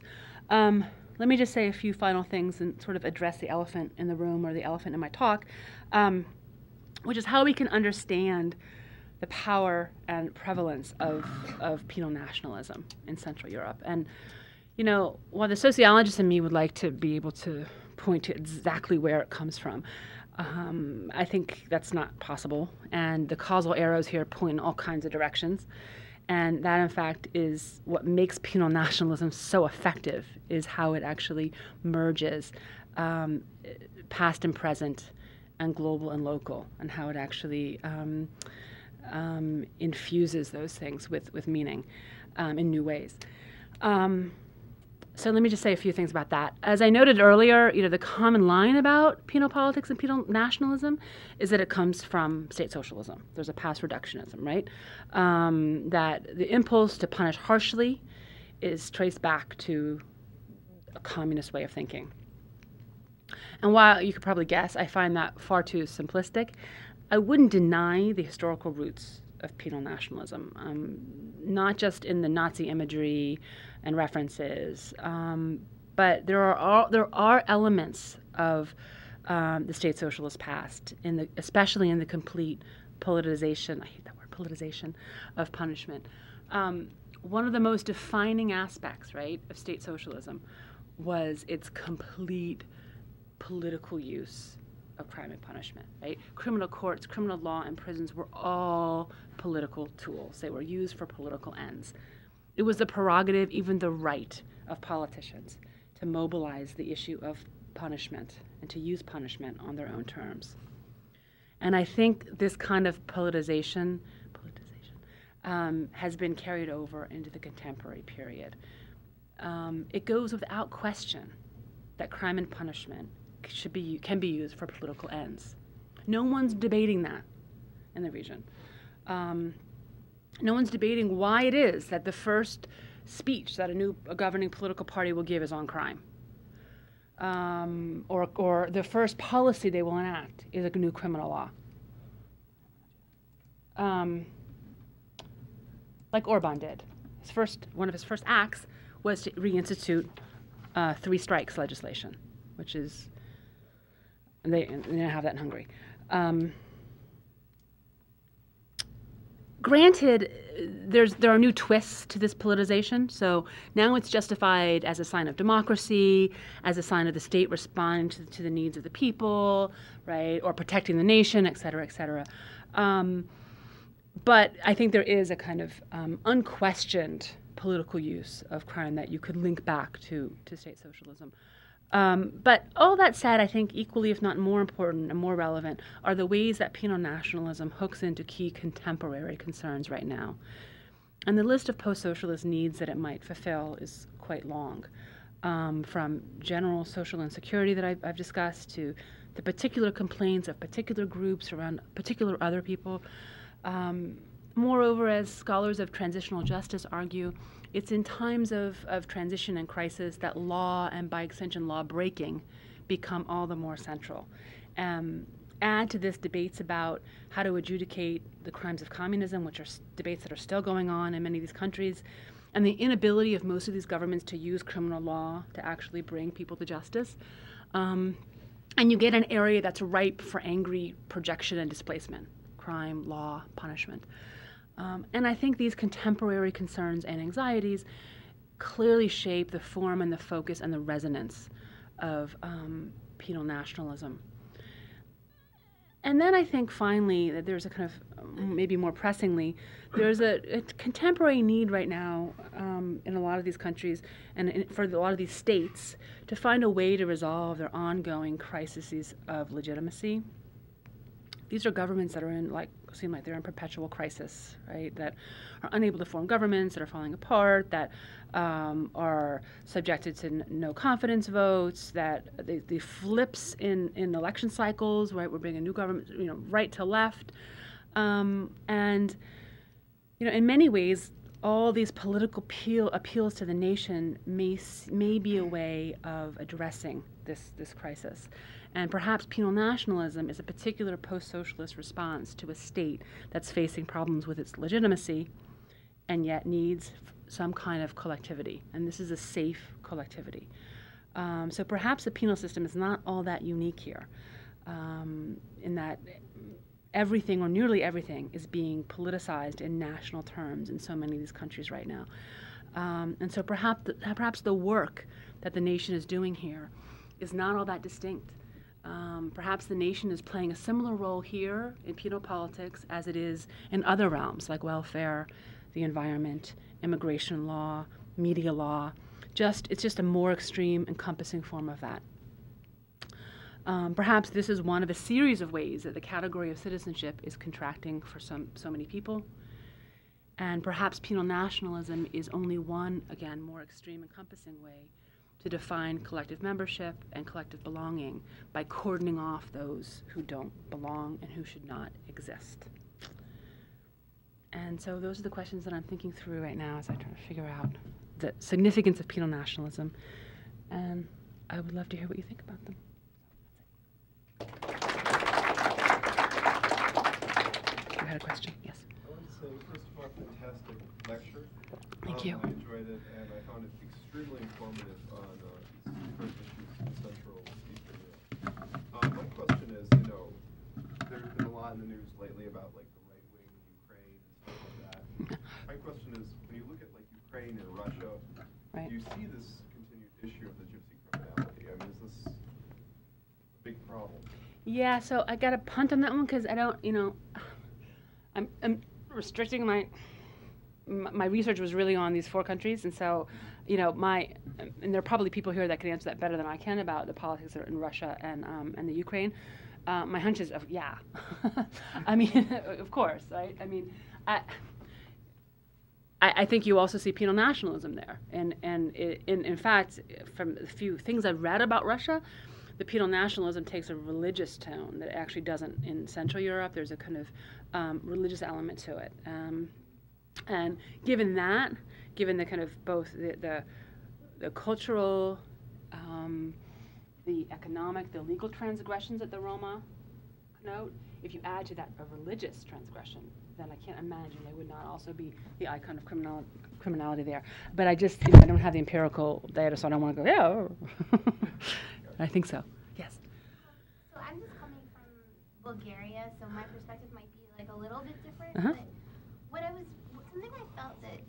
let me just say a few final things and sort of address the elephant in the room or the elephant in my talk, which is how we can understand the power and prevalence of penal nationalism in Central Europe. And, while the sociologist in me would like to be able to point to exactly where it comes from, I think that's not possible. And the causal arrows here point in all kinds of directions. And that, in fact, is what makes penal nationalism so effective, is how it actually merges past and present and global and local, and how it actually infuses those things with meaning in new ways. So let me just say a few things about that. As I noted earlier, the common line about penal politics and penal nationalism is that it comes from state socialism. There's a past reductionism, right? That the impulse to punish harshly is traced back to a communist way of thinking. And while you could probably guess, I find that far too simplistic, I wouldn't deny the historical roots of penal nationalism, not just in the Nazi imagery and references, but there are elements of the state socialist past, especially in the complete politicization. I hate that word, politicization of punishment. One of the most defining aspects, right, of state socialism was its complete political use of crime and punishment, right? Criminal courts, criminal law, and prisons were all political tools. They were used for political ends. It was the prerogative, even the right, of politicians to mobilize the issue of punishment and to use punishment on their own terms. And I think this kind of politicization has been carried over into the contemporary period. It goes without question that crime and punishment can be used for political ends. No one's debating that in the region. No one's debating why it is that the first speech that a governing political party will give is on crime. Or the first policy they will enact is a new criminal law. Like Orban did. One of his first acts was to reinstitute 3 strikes legislation, which is, they don't have that in Hungary. Granted, there are new twists to this politicization. So now it's justified as a sign of democracy, as a sign of the state responding to the needs of the people, right, or protecting the nation, et cetera, et cetera. But I think there is a kind of unquestioned political use of crime that you could link back to state socialism. But all that said, I think equally, if not more important and more relevant, are the ways that penal nationalism hooks into key contemporary concerns right now. And the list of post-socialist needs that it might fulfill is quite long, from general social insecurity that I've discussed to the particular complaints of particular groups around particular other people. Moreover, as scholars of transitional justice argue, it's in times of transition and crisis that law, and by extension law breaking, become all the more central. Add to this debates about how to adjudicate the crimes of communism, which are debates that are still going on in many of these countries, and the inability of most of these governments to use criminal law to actually bring people to justice. And you get an area that's ripe for angry projection and displacement: crime, law, punishment. And I think these contemporary concerns and anxieties clearly shape the form and the focus and the resonance of penal nationalism. And then I think finally that there's a kind of, maybe more pressingly, there's a contemporary need right now in a lot of these countries and for a lot of these states to find a way to resolve their ongoing crises of legitimacy. These are governments that are seem like they're in perpetual crisis, right? That are unable to form governments, that are falling apart, that are subjected to no confidence votes, that the flips in election cycles, right? We're bringing a new government, right to left. And, in many ways, all these political appeals to the nation may be a way of addressing this crisis. And perhaps penal nationalism is a particular post-socialist response to a state that's facing problems with its legitimacy and yet needs some kind of collectivity. And this is a safe collectivity. So perhaps the penal system is not all that unique here, in that everything or nearly everything is being politicized in national terms in so many of these countries right now. And so perhaps the work that the nation is doing here is not all that distinct. Perhaps the nation is playing a similar role here in penal politics as it is in other realms like welfare, the environment, immigration law, media law. It's just a more extreme, encompassing form of that. Perhaps this is one of a series of ways that the category of citizenship is contracting for so many people. And perhaps penal nationalism is only one, again, more extreme, encompassing way to define collective membership and collective belonging by cordoning off those who don't belong and who should not exist. And so those are the questions that I'm thinking through right now as I try to figure out the significance of penal nationalism. And I would love to hear what you think about them. You had a question? Yes. I want to say, first of all, fantastic lecture. Thank you. I enjoyed it, and I found it extremely informative on these different issues in Central Eastern Europe. My question is, there's been a lot in the news lately about the right wing in Ukraine and stuff like that. My question is, when you look at Ukraine and Russia, right, do you see this continued issue of the Gypsycriminality? I mean, is this a big problem? Yeah, so I got to punt on that one because I don't, I'm restricting my research was really on these 4 countries, and so, and there are probably people here that can answer that better than I can about the politics that are in Russia and the Ukraine. My hunch is, yeah, I mean, of course, right? I mean, I think you also see penal nationalism there, and in fact, from the few things I've read about Russia, the penal nationalism takes a religious tone that it actually doesn't in Central Europe. There's a kind of religious element to it. And given the kind of both the cultural, the economic, the legal transgressions that the Roma connote, if you add to that a religious transgression, then I can't imagine there would not also be the icon of criminality there. But I just, I don't have the empirical data, so I don't want to go, yeah. I think so. Yes. So I'm just coming from Bulgaria, so my perspective might be a little bit different. Uh-huh. But something I felt that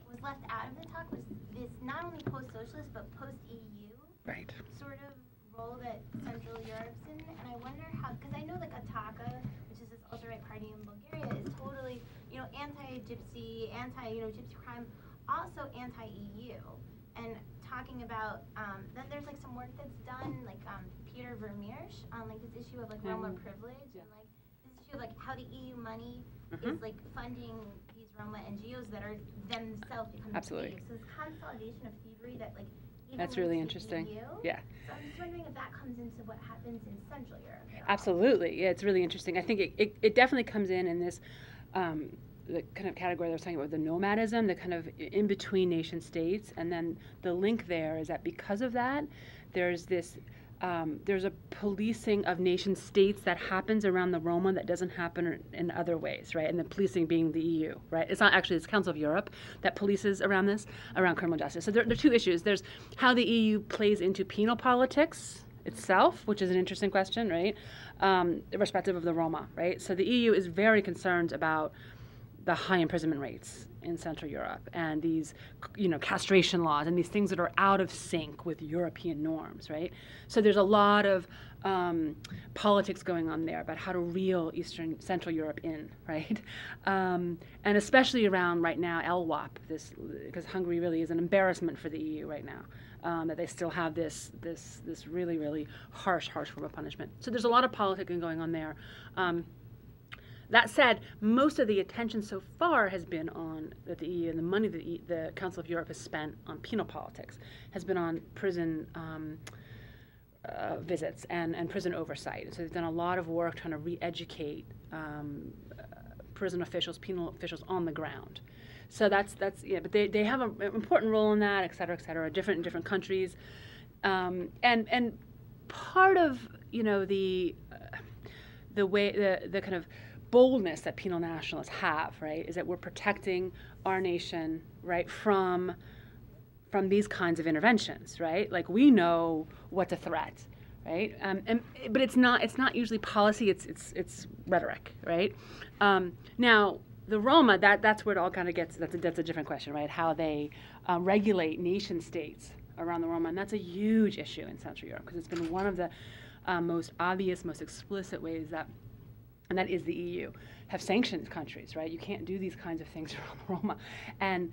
was left out of the talk was this not only post-socialist but post-EU Right. sort of role that Central Europe's in, and I wonder how, because I know Ataka, which is this alt-right party in Bulgaria, is totally anti-Gypsy, Gypsy crime, also anti-EU, and talking about then there's some work that's done Peter Vermeersch on this issue of Roma privilege, and this issue of how the EU money is funding these Roma NGOs that are themselves becoming Absolutely. thieves. So this consolidation of thievery that even That's really links to interesting. EU. Yeah. So I'm just wondering if that comes into what happens in Central Europe. Absolutely. Yeah, it's really interesting. I think it definitely comes in this the kind of category that I was talking about, the nomadism, the kind of in between nation states, and then the link there is that because of that, there's this there's a policing of nation states that happens around the Roma that doesn't happen in other ways, right? And the policing being the EU, right? It's not actually, it's Council of Europe that polices around criminal justice. So there are 2 issues. There's how the EU plays into penal politics itself, which is an interesting question, right? Irrespective of the Roma, right? So the EU is very concerned about the high imprisonment rates in Central Europe and these, castration laws and these things that are out of sync with European norms, right? So there's a lot of politics going on there about how to reel Central Europe in, right? And especially around right now LWAP, because Hungary really is an embarrassment for the EU right now, that they still have this really, really harsh form of punishment. So there's a lot of politicking going on there. That said, most of the attention so far has been on that the EU and the money that the Council of Europe has spent on penal politics has been on prison visits and prison oversight. So they've done a lot of work trying to re-educate prison officials, penal officials on the ground. So that's yeah. But they have an important role in that, et cetera, different countries, and part of the way the kind of boldness that penal nationalists have, right, is that we're protecting our nation, right, from these kinds of interventions, right? Like we know what's a threat, right? But it's not usually policy. It's rhetoric, right? Now the Roma, that's where it all kind of gets. That's a different question, right? How they regulate nation states around the Roma, and that's a huge issue in Central Europe because it's been one of the most obvious, most explicit ways that. And that is the EU, have sanctioned countries, right? You can't do these kinds of things around the Roma. And,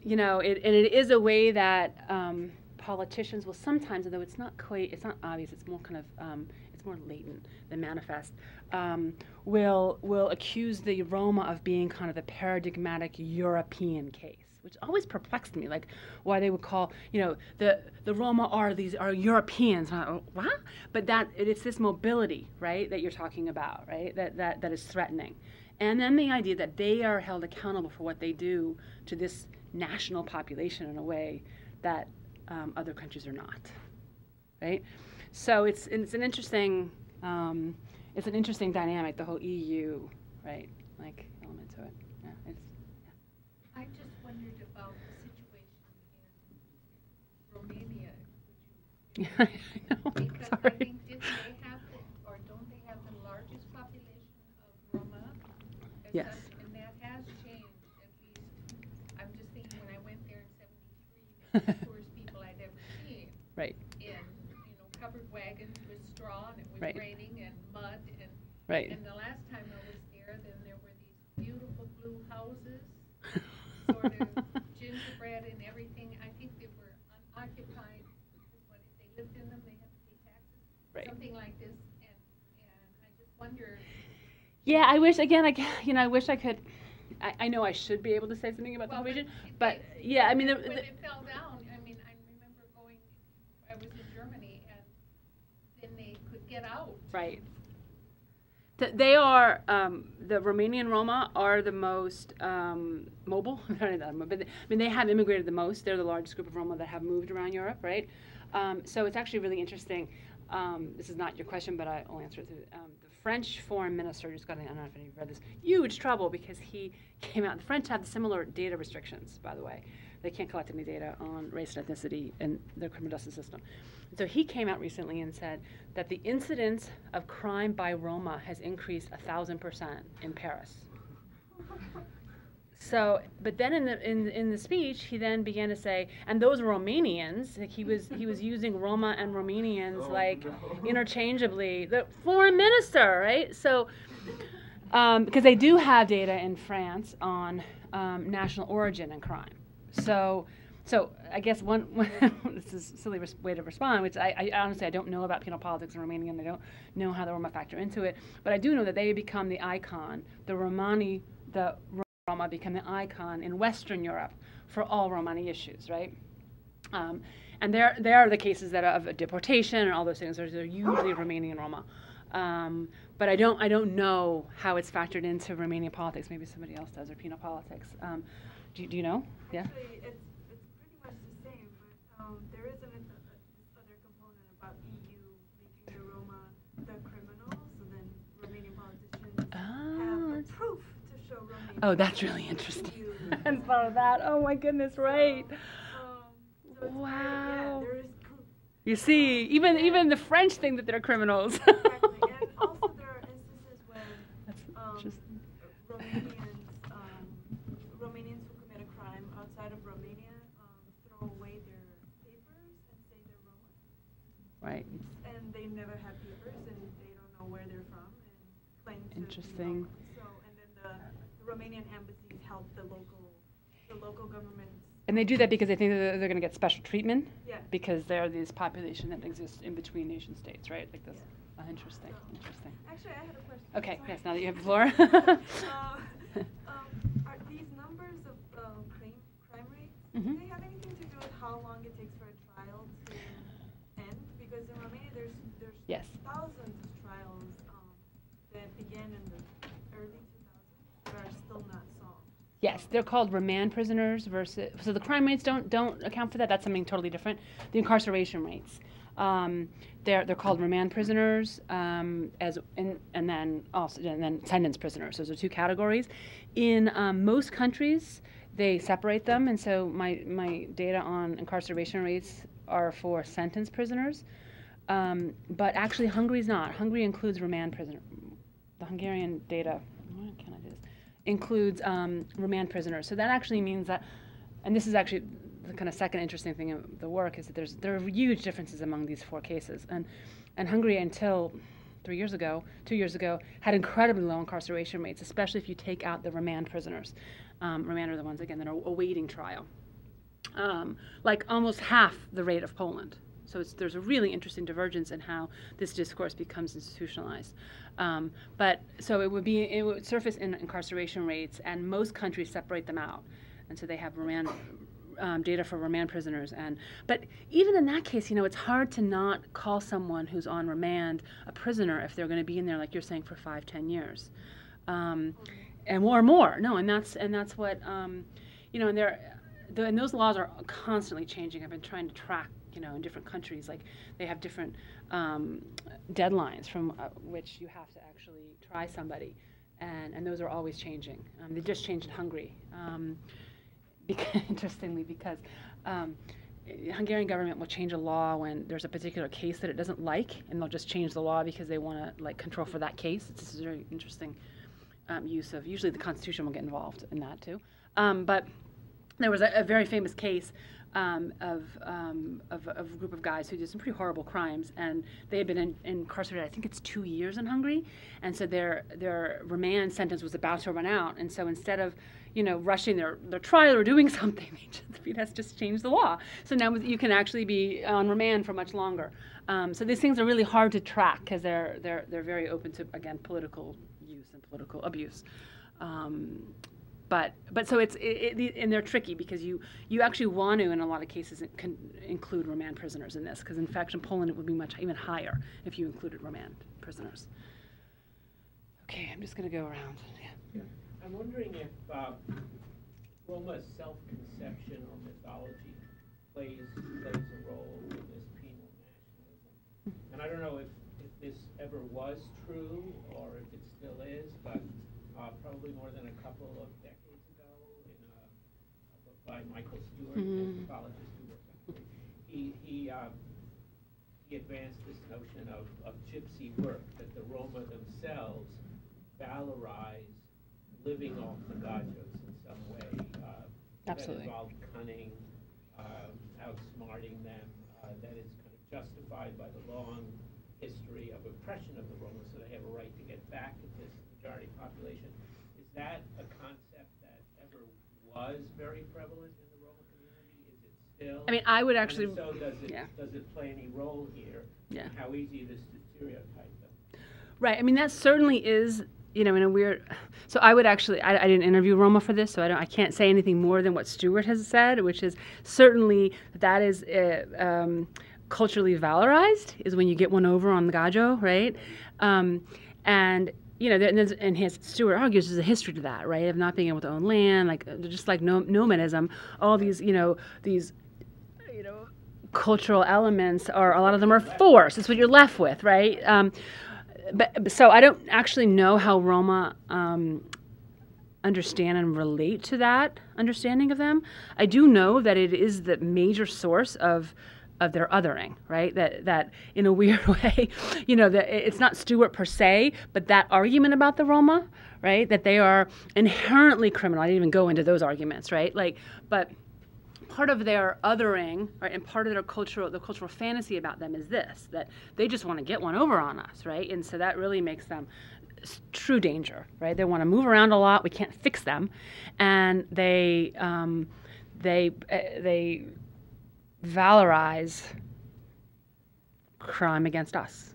it is a way that politicians will sometimes, although it's not obvious, it's more kind of, it's more latent than manifest, will accuse the Roma of being kind of the paradigmatic European case, which always perplexed me, like why they would call, the Roma are Europeans. What? But it's this mobility, right, that you're talking about, right, that is threatening. And then the idea that they are held accountable for what they do to this national population in a way that other countries are not, right? So it's an interesting dynamic, the whole EU, right, like element to it. Yeah, I just wondered about the situation in Romania. Yeah, I know. Because Sorry. I think don't they have the largest population of Roma? Yes. And that has changed, at least. I'm just thinking when I went there in '73, the poorest people I'd ever seen. Right. In covered wagons with straw, and it was Right. raining and mud, and Right. And the last time I was there, then there were these beautiful blue houses. Sort of gingerbread and everything. I think they were unoccupied. What if they lived in them? They had to pay taxes. Right. Something like this. And I just wonder. Yeah, I wish I wish I could. I know I should be able to say something about the region, but yeah, I mean, when it fell down. I mean, I remember going. I was in Germany, and then they could get out. Right. They are, the Romanian Roma are the most mobile. But they have immigrated the most. They're the largest group of Roma that have moved around Europe, right? So it's actually really interesting. This is not your question, but I'll answer it. The French foreign minister just got in, I don't know if you've read this, huge trouble because he came out. The French have similar data restrictions, by the way. They can't collect any data on race and ethnicity in their criminal justice system. So he came out recently and said that the incidence of crime by Roma has increased 1,000% in Paris. So, but then in the speech, he then began to say, and those Romanians, like he was using Roma and Romanians interchangeably. The foreign minister, right? So, because they do have data in France on national origin and crime. So I guess this is a silly way to respond, which I honestly I don't know about penal politics in Romania, and I don't know how the Roma factor into it. But I do know that they become the icon. The Roma become the icon in Western Europe for all Romani issues, right? And there are the cases that are of deportation and all those things. They're usually Romanian Roma. But I don't know how it's factored into Romanian politics. Maybe somebody else does, or penal politics. Do you know? Yeah. Actually, it's pretty much the same, but there is this other component about EU making the Roma the criminals, so then Romanian politicians have proof to show Romanian. Oh, that's really interesting. I hadn't thought of that. Oh my goodness, right? So it's wow. Yeah, there is proof. You see, even the French think that they're criminals. Exactly, and also there are instances when That's just Romanians they never had papers and they don't know where they're from and claim to be Interesting. Roma. So, and then the Romanian embassies help the local governments. And they do that because they think that they're going to get special treatment. Yeah. Because there are these population that exists in between nation states, right? Like this. Yeah. Interesting. Interesting. Actually, I had a question. Okay. Sorry. Yes. Now that you have the floor. Are these numbers of crime rates? Mhm. Do they have anything to do with how long it takes for a trial to end? Because in Romania, there's Yes. thousands of trials that began in the early 2000s that are still not solved. Yes, they're called remand prisoners versus. So the crime rates don't account for that. That's something totally different. The incarceration rates. They're called remand prisoners and then sentence prisoners. Those are two categories. In most countries, they separate them, and so my data on incarceration rates are for sentence prisoners. But actually, Hungary's not. Hungary includes remand prisoners. The Hungarian data. Why can't I do this? Includes remand prisoners. So that actually means that, and this is actually the kind of second interesting thing of the work, is that there are huge differences among these four cases. And Hungary, until 2 years ago, had incredibly low incarceration rates, especially if you take out the remand prisoners. Remand are the ones, again, that are awaiting trial. Like almost half the rate of Poland. So there's a really interesting divergence in how this discourse becomes institutionalized. But so it would surface in incarceration rates, and most countries separate them out, and so they have remand data for remand prisoners. But even in that case, it's hard to not call someone who's on remand a prisoner if they're going to be in there, like you're saying, for 5-10 years, and more. No, and that's what and those laws are constantly changing. I've been trying to track. In different countries, like they have different deadlines from which you have to actually try somebody, and those are always changing. They just changed in Hungary, interestingly, because the Hungarian government will change a law when there's a particular case that it doesn't like, and they'll just change the law because they want to control for that case. It's a very interesting use of. Usually, the Constitution will get involved in that too, but there was a very famous case. Of a group of guys who did some pretty horrible crimes, and they had been incarcerated, I think it's 2 years in Hungary, and so their remand sentence was about to run out, and so instead of rushing their trial or doing something, that's just changed the law. So now you can actually be on remand for much longer. So these things are really hard to track because they're very open to, again, political use and political abuse. But so and they're tricky because you actually want to, in a lot of cases, include remand prisoners in this, because in fact in Poland it would be even higher if you included remand prisoners. Okay, I'm just going to go around. Yeah. I'm wondering if Roma's self-conception or mythology plays a role in this penal nationalism. And I don't know if this ever was true or if it still is, but probably more than a couple of decades ago, in a book by Michael Stewart, an anthropologist who worked on it, he advanced this notion of gypsy work, that the Roma themselves valorize living off the gajos in some way. Absolutely. That involved cunning, outsmarting them, that is kind of justified by the long history of oppression of the Roma, so they have a right to get back at this majority population. Is that a concept that ever was very prevalent in the Roma community? Is it still? I mean, I would actually. And so does it play any role here? Yeah. And how easy it is to stereotype them? Right. I mean, that certainly is. In a weird. So I would actually. I didn't interview Roma for this, so I can't say anything more than what Stewart has said, which is certainly that is. Culturally valorized is when you get one over on the gajo, right? And and his Stewart argues there's a history to that, right? Of not being able to own land, just like nomadism. All these, these cultural elements are, a lot of them are forced. It's what you're left with, right? But so I don't actually know how Roma understand and relate to that understanding of them. I do know that it is the major source of their othering, right? That in a weird way, that it's not Stewart per se, but that argument about the Roma, right? That they are inherently criminal. I didn't even go into those arguments, right? But part of their othering, right, and part of their the cultural fantasy about them is this, that they just want to get one over on us, right? And so that really makes them true danger, right? They want to move around a lot. We can't fix them, and they valorize crime against us,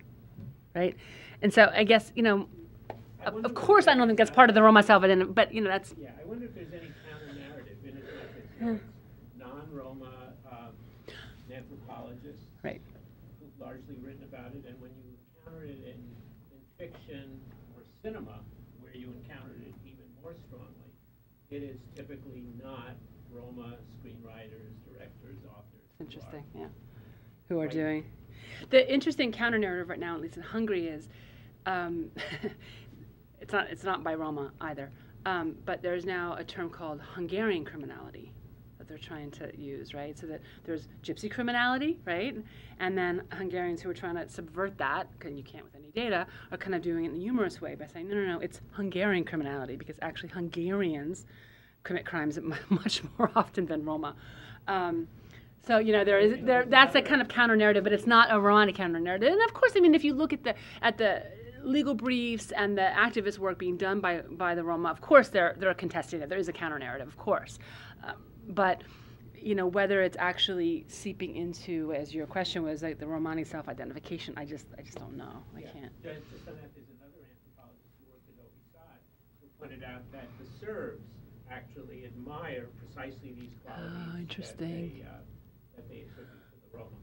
right? And so I guess, you know, of course I don't think that's part of the Roma self-identity, but, you know, that's... Yeah, I wonder if there's any counter-narrative in it, like non-Roma anthropologists right. who've largely written about it, and when you encounter it in fiction or cinema, where you encountered it even more strongly, it is typically not Roma screenwriters, directors, authors. Interesting, yeah. Who are doing... The interesting counter-narrative right now, at least in Hungary, is it's not by Roma either, but there's now a term called Hungarian criminality that they're trying to use, right? So that there's Gypsycriminality, right? And then Hungarians who are trying to subvert that, and you can't with any data, are kind of doing it in a humorous way by saying, no, it's Hungarian criminality, because actually Hungarians commit crimes much more often than Roma. So, you know, that's a kind of counter-narrative, but it's not a Rwanda counter-narrative. And of course, I mean, if you look at the legal briefs and the activist work being done by the Roma, of course they're contesting it. There is a counter-narrative, of course. But, you know, whether it's actually seeping into, as your question was, like the Romani self-identification, I just don't know. I can't. Just on that, there's another anthropologist who worked at OESI who pointed out that the Serbs actually admire precisely these qualities. Oh, interesting. That they attribute to the Roma.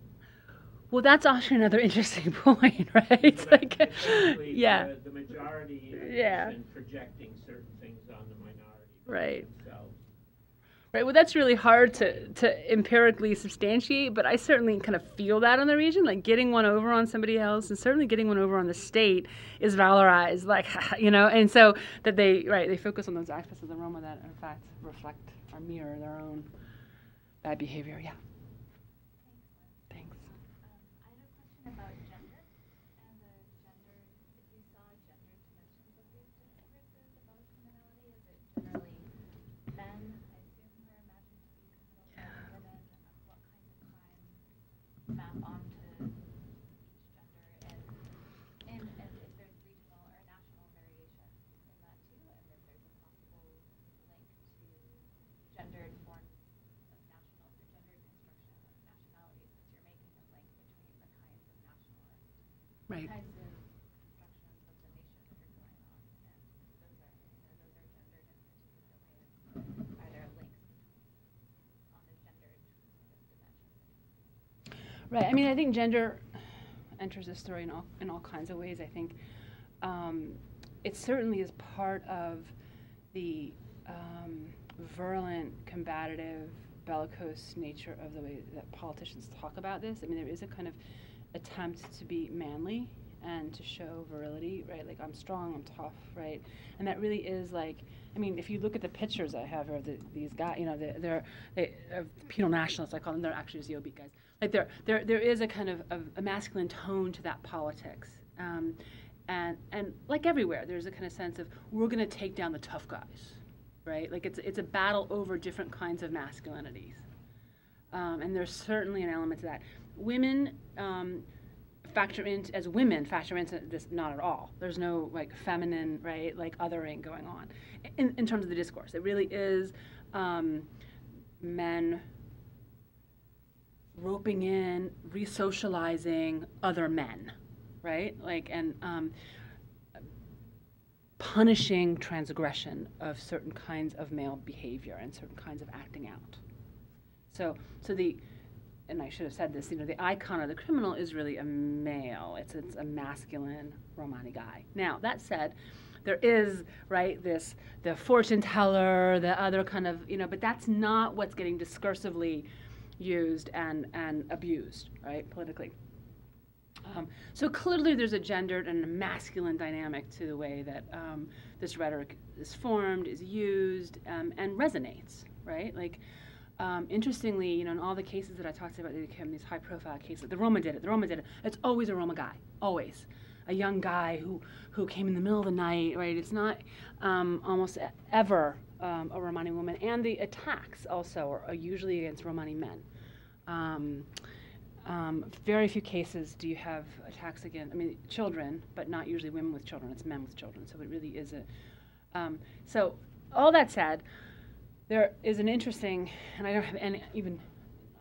Well, that's actually another interesting point, right? So Like, the majority yeah. and projecting certain things on the minority right. themselves. Right. Well, that's really hard to empirically substantiate, but I certainly kind of feel that in the region. Like getting one over on somebody else, and certainly getting one over on the state, is valorized. Like, you know, and so that they focus on those aspects of the Roma that in fact reflect or mirror their own bad behavior. Yeah. Thanks. I had a question about gender and the gender. If you saw gender dimensions of these discourses about criminality, is it generally men? I assume are imagined to be criminals, women. What kinds of crimes map onto each gender, and if there's regional or national variation in that too, and if there's a possible link to gendered forms of national or gendered construction of nationality, since you're making a link between the kinds of nationalist Right. kinds of constructions of the nation that are going on, and those are gendered in particular ways. Are there links on the gendered dimension? Right. I mean, I think gender enters the story in all kinds of ways. I think it certainly is part of the virulent, combative, bellicose nature of the way that politicians talk about this. I mean, there is a kind of attempt to be manly and to show virility, right? Like, I'm strong, I'm tough, right? And that really is like, I mean, if you look at the pictures I have of these guys, you know, they're penal nationalists, I call them, they're actually just the obese guys. Like, there is a kind of a masculine tone to that politics. And like everywhere, there's a kind of sense of, we're going to take down the tough guys, right? Like, it's a battle over different kinds of masculinities. And there's certainly an element to that. Women factor into this, not at all. There's no, like, feminine, right, like, othering going on in terms of the discourse. It really is men roping in, re-socializing other men, right? Like, and punishing transgression of certain kinds of male behavior and certain kinds of acting out. So and I should have said this, you know, the icon of the criminal is really a male. It's a masculine Romani guy. Now, that said, there is, right, the fortune teller, the other kind of, you know, but that's not what's getting discursively used and abused, right, politically. So clearly there's a gendered and a masculine dynamic to the way that this rhetoric is formed, is used, and resonates, right? Like, interestingly, you know, in all the cases that I talked about, these high-profile cases, the Roma did it. It's always a Roma guy, always. A young guy who came in the middle of the night, right? It's not almost ever a Romani woman, and the attacks also are usually against Romani men. Very few cases do you have attacks against, I mean, children, but not usually women with children. It's men with children. So it really is a. So all that said, there is an interesting, and I don't have any even.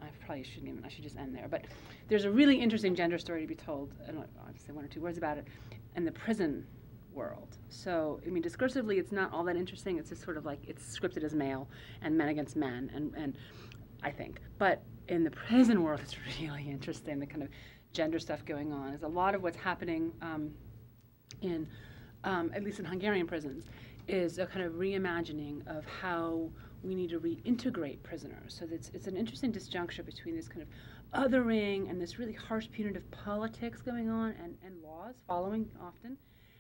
I probably shouldn't even. I should just end there. But there's a really interesting gender story to be told, and I'll just say one or two words about it, in the prison world. So I mean, discursively, it's not all that interesting. It's just sort of like it's scripted as male and men against men, and I think, but in the prison world, it's really interesting, the kind of gender stuff going on. Is a lot of what's happening in, at least in Hungarian prisons, is a kind of reimagining of how we need to reintegrate prisoners. So it's an interesting disjuncture between this kind of othering and this really harsh punitive politics going on and laws following often.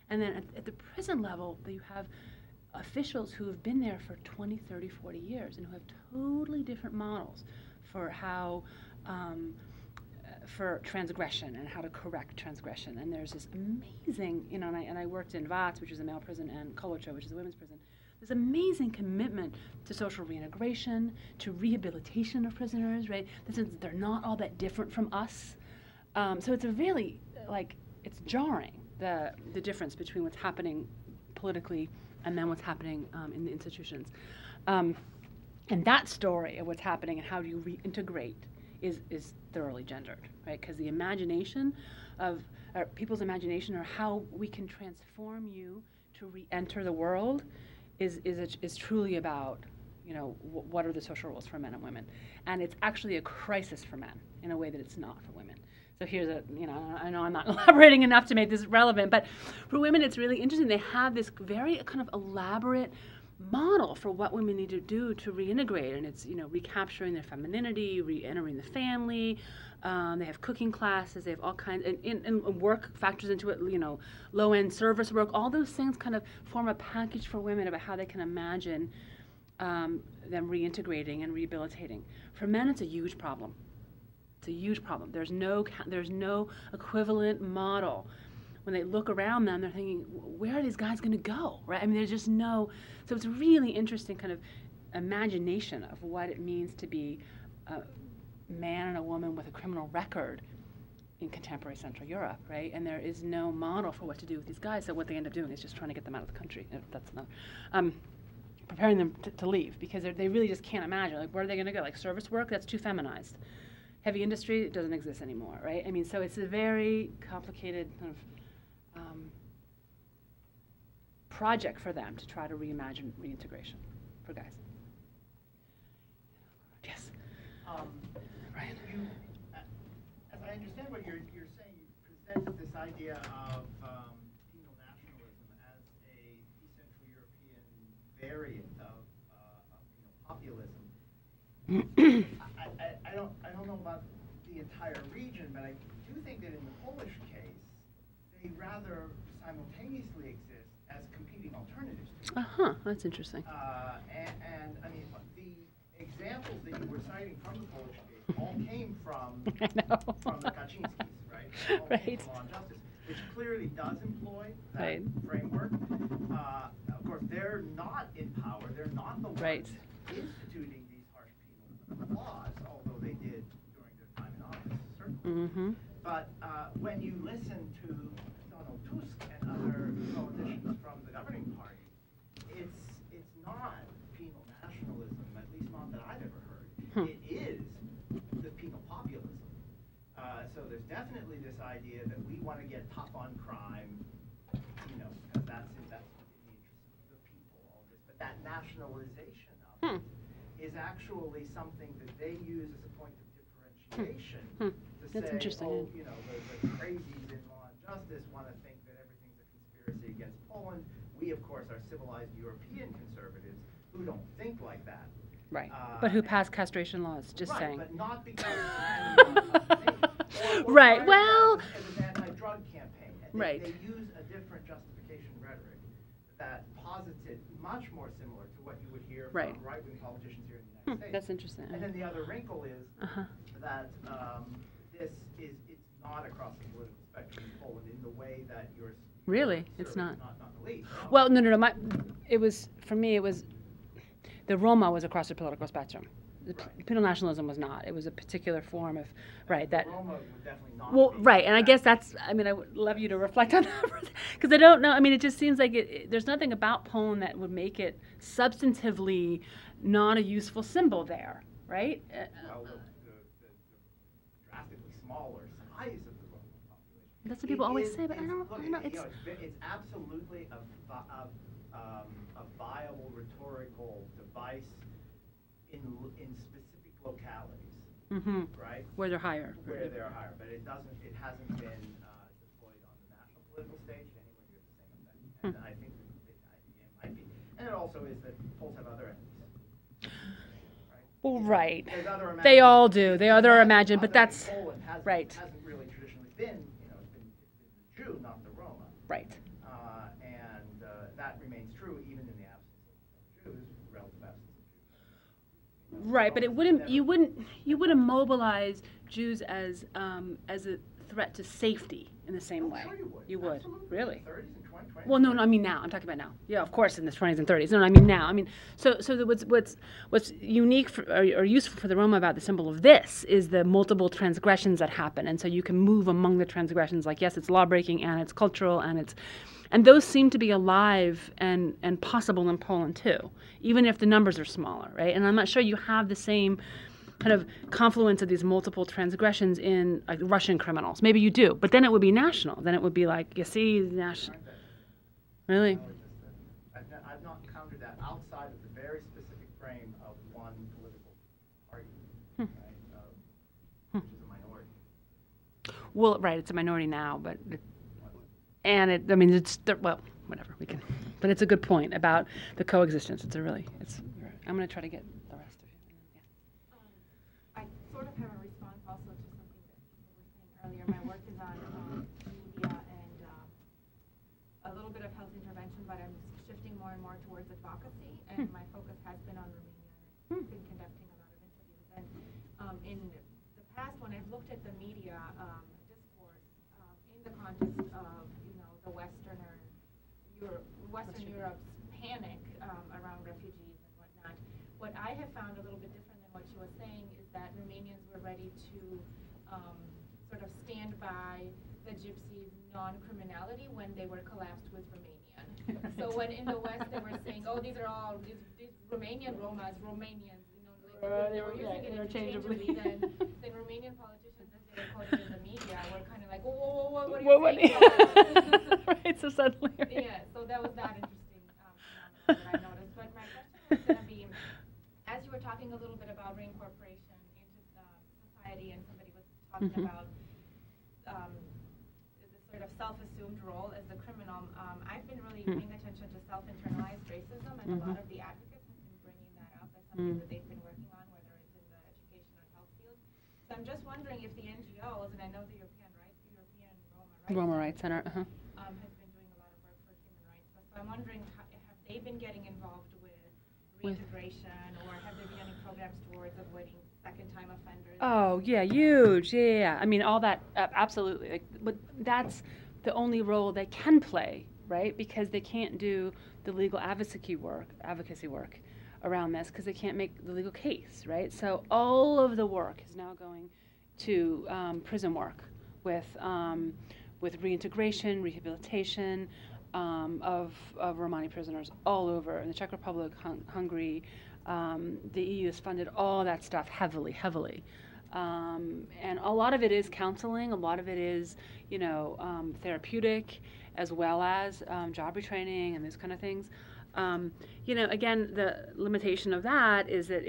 And then at the prison level, you have officials who have been there for 20, 30, 40 years and who have totally different models for how, for transgression and how to correct transgression. And there's this amazing, you know, and I worked in VATS, which is a male prison, and Kolocho, which is a women's prison. This amazing commitment to social reintegration, to rehabilitation of prisoners, right? This is, they're not all that different from us. So it's a really, like, it's jarring, the difference between what's happening politically and then what's happening in the institutions. And that story of what's happening and how do you reintegrate is thoroughly gendered, right? Because the imagination of people's imagination, or how we can transform you to re-enter the world, is truly about, you know, what are the social roles for men and women. And it's actually a crisis for men in a way that it's not for women. So here's a, you know, I know I'm not elaborating enough to make this relevant, but for women it's really interesting. They have this very kind of elaborate model for what women need to do to reintegrate, and it's, you know, recapturing their femininity, re-entering the family. They have cooking classes, they have all kinds, and work factors into it, you know, low-end service work. All those things kind of form a package for women about how they can imagine them reintegrating and rehabilitating. For men, it's a huge problem. It's a huge problem. There's no equivalent model. When they look around them, they're thinking, where are these guys going to go, right? I mean, there's just no, so it's a really interesting kind of imagination of what it means to be a man and a woman with a criminal record in contemporary Central Europe, right? And there is no model for what to do with these guys, so what they end up doing is just trying to get them out of the country. That's another. Preparing them to leave, because they really just can't imagine, like, where are they going to go? Like, service work, that's too feminized. Heavy industry, it doesn't exist anymore, right? I mean, so it's a very complicated kind of project for them to try to reimagine reintegration for guys. Yes. Ryan. As I understand what you're saying, you present this idea of penal nationalism as a Central European variant of penal populism. I don't know about the entire region, but I do think that in the Polish case, they rather simultaneously exist as competing alternatives to That's interesting. and I mean, the examples that you were citing from the Polish case all came from the Kaczynskis, right? All came from Law and Justice, which clearly does employ that framework. Of course, they're not in power. They're not the ones instituting these harsh penal laws, although they did during their time in office, certainly. But when you listen to Donald Tusk and other politicians from the governing party, it's not penal nationalism, at least not that I've ever heard. It is the penal populism. So there's definitely this idea that we want to get tough on crime, you know, because that's in the interest of the people, all this. But that nationalization of it is actually something that they use as a point of differentiation. That's say, interesting. oh, you know, the crazies in Law and Justice want to think that everything's a conspiracy against Poland. We, of course, are civilized European conservatives who don't think like that. Right. But who pass castration laws, just saying. But not because or right. Well, as an anti-drug campaign. And they use a different justification rhetoric that posits it much more similar to what you would hear from right-wing politicians here in the United States. That's interesting. And then the other wrinkle is that it's not across the political spectrum in Poland in the way that yours. Really, it's not. Not the least. No. Well, no. It was, for me, it was The Roma was across the political spectrum. The penal nationalism was not. It was a particular form of, right, that. Roma would definitely not Well, be right, and I that. guess that's, I mean, I would love you to reflect on that, because I don't know, I mean, it just seems like there's nothing about Poland that would make it substantively not a useful symbol there, right? Well, the drastically smaller size of the Roma population. That's what people always say, but I don't know. It's absolutely a viable rhetorical device in specific localities, right? Where they're higher. Where they're higher, but it hasn't been deployed on the national political stage anywhere near the same effect. And I think it might be. And it also is that Poles have other enemies. Well, right. There's other They all do. They other imagine, but other that's Poland right. Hasn't really traditionally been, it's been the Jew, not the Roma. Right. And that remains true even in the absence of Jews, relative absence of Jews. Right, but it wouldn't. You wouldn't mobilize Jews as a threat to safety in the same way. Sure you would. You would. Absolutely. Really? In the 30s and 20s. Well, no, I mean now. I'm talking about now. Yeah, of course, in the 20s and 30s. No, I mean now. I mean, so what's unique or useful for the Roma about the symbol of this is the multiple transgressions that happen, and so you can move among the transgressions. Like, yes, it's law breaking and it's cultural and those seem to be alive and possible in Poland too, even if the numbers are smaller, right? And I'm not sure you have the same kind of confluence of these multiple transgressions in like Russian criminals. Maybe you do, but then it would be national. Then it would be like, you see, national. Really? I've not encountered that outside of the very specific frame of one political party, right, which is a minority. Well, right, it's a minority now, but I mean, well, whatever we can. But it's a good point about the coexistence. I'm going to try to get the rest of you. I sort of have a response also to something that people were saying earlier. My work is on media and a little bit of health intervention, but I'm shifting more and more towards advocacy, and my focus has been on Romania. And I've been conducting a lot of interviews, and in the past, when I've looked at the media discourse in the context of the Western Europe's panic around refugees and whatnot, what I have found a little bit different than what she was saying is that Romanians were ready to sort of stand by the Gypsies' non-criminality when they were collapsed with Romanian. So when in the West they were saying, oh, these are all these Romanian Romas, Romanians, they were using it interchangeably, then Romanian politicians, as they were quoted in the media, were kind of like, whoa, what are you saying? Right, so suddenly. Yeah, so that was that interesting phenomenon that I noticed. But my question was going to be, as you were talking a little bit about reincorporation into society, and somebody was talking about the sort of self-assumed role as the criminal, I've been really paying attention to self-internalized racism, and a lot of the advocates have been bringing that up as something that they've been working on, whether it's in the education or health field. So I'm just wondering if the NGOs, and I know the European Roma Rights Center, has been doing a lot of work for human rights, but so I'm wondering, have they been getting involved with reintegration, or have there been any programs towards avoiding second-time offenders? Oh, yeah, huge. Yeah. I mean, all that, absolutely. But that's the only role they can play, right? Because they can't do the legal advocacy work around this, because they can't make the legal case, right? So all of the work is now going to prison work with reintegration, rehabilitation of Romani prisoners all over in the Czech Republic, Hungary. The EU has funded all that stuff heavily. And a lot of it is counseling, a lot of it is, therapeutic, as well as job retraining and those kind of things. Again, the limitation of that is that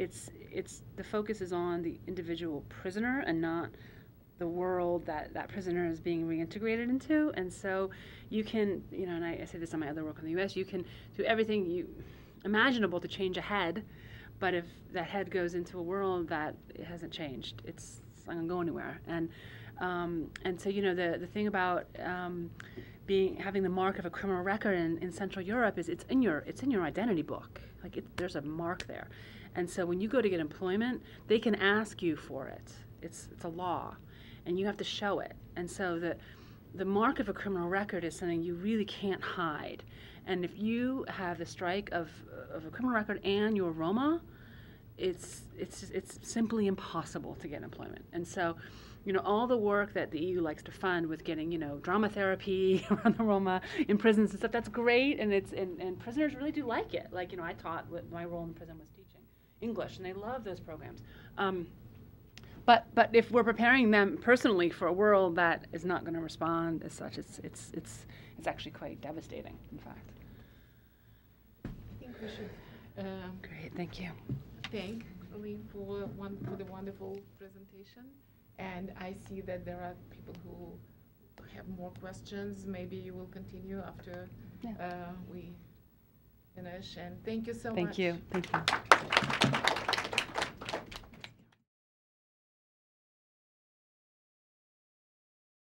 the focus is on the individual prisoner and not the world that prisoner is being reintegrated into. And so you can, and I say this on my other work in the U.S., you can do everything imaginable to change a head, but if that head goes into a world that it hasn't changed, it's not going to go anywhere. And so the thing about having the mark of a criminal record in Central Europe is it's in your identity book. Like there's a mark there. And so when you go to get employment, they can ask you for it. It's a law, and you have to show it. And so the mark of a criminal record is something you really can't hide. And if you have the strike of a criminal record and you're Roma, it's simply impossible to get employment. And so, you know, all the work that the EU likes to fund with getting, you know, drama therapy around the Roma in prisons and stuff, that's great, and and prisoners really do like it. Like, you know, I taught, my role in the prison was teaching English, and they love those programs. But if we're preparing them personally for a world that is not going to respond as such, it's actually quite devastating, in fact. I think we should. Great, thank you. Thank Aline for the wonderful presentation. And I see that there are people who have more questions. Maybe you will continue after we finish. And thank you so much. Thank you. Thank you.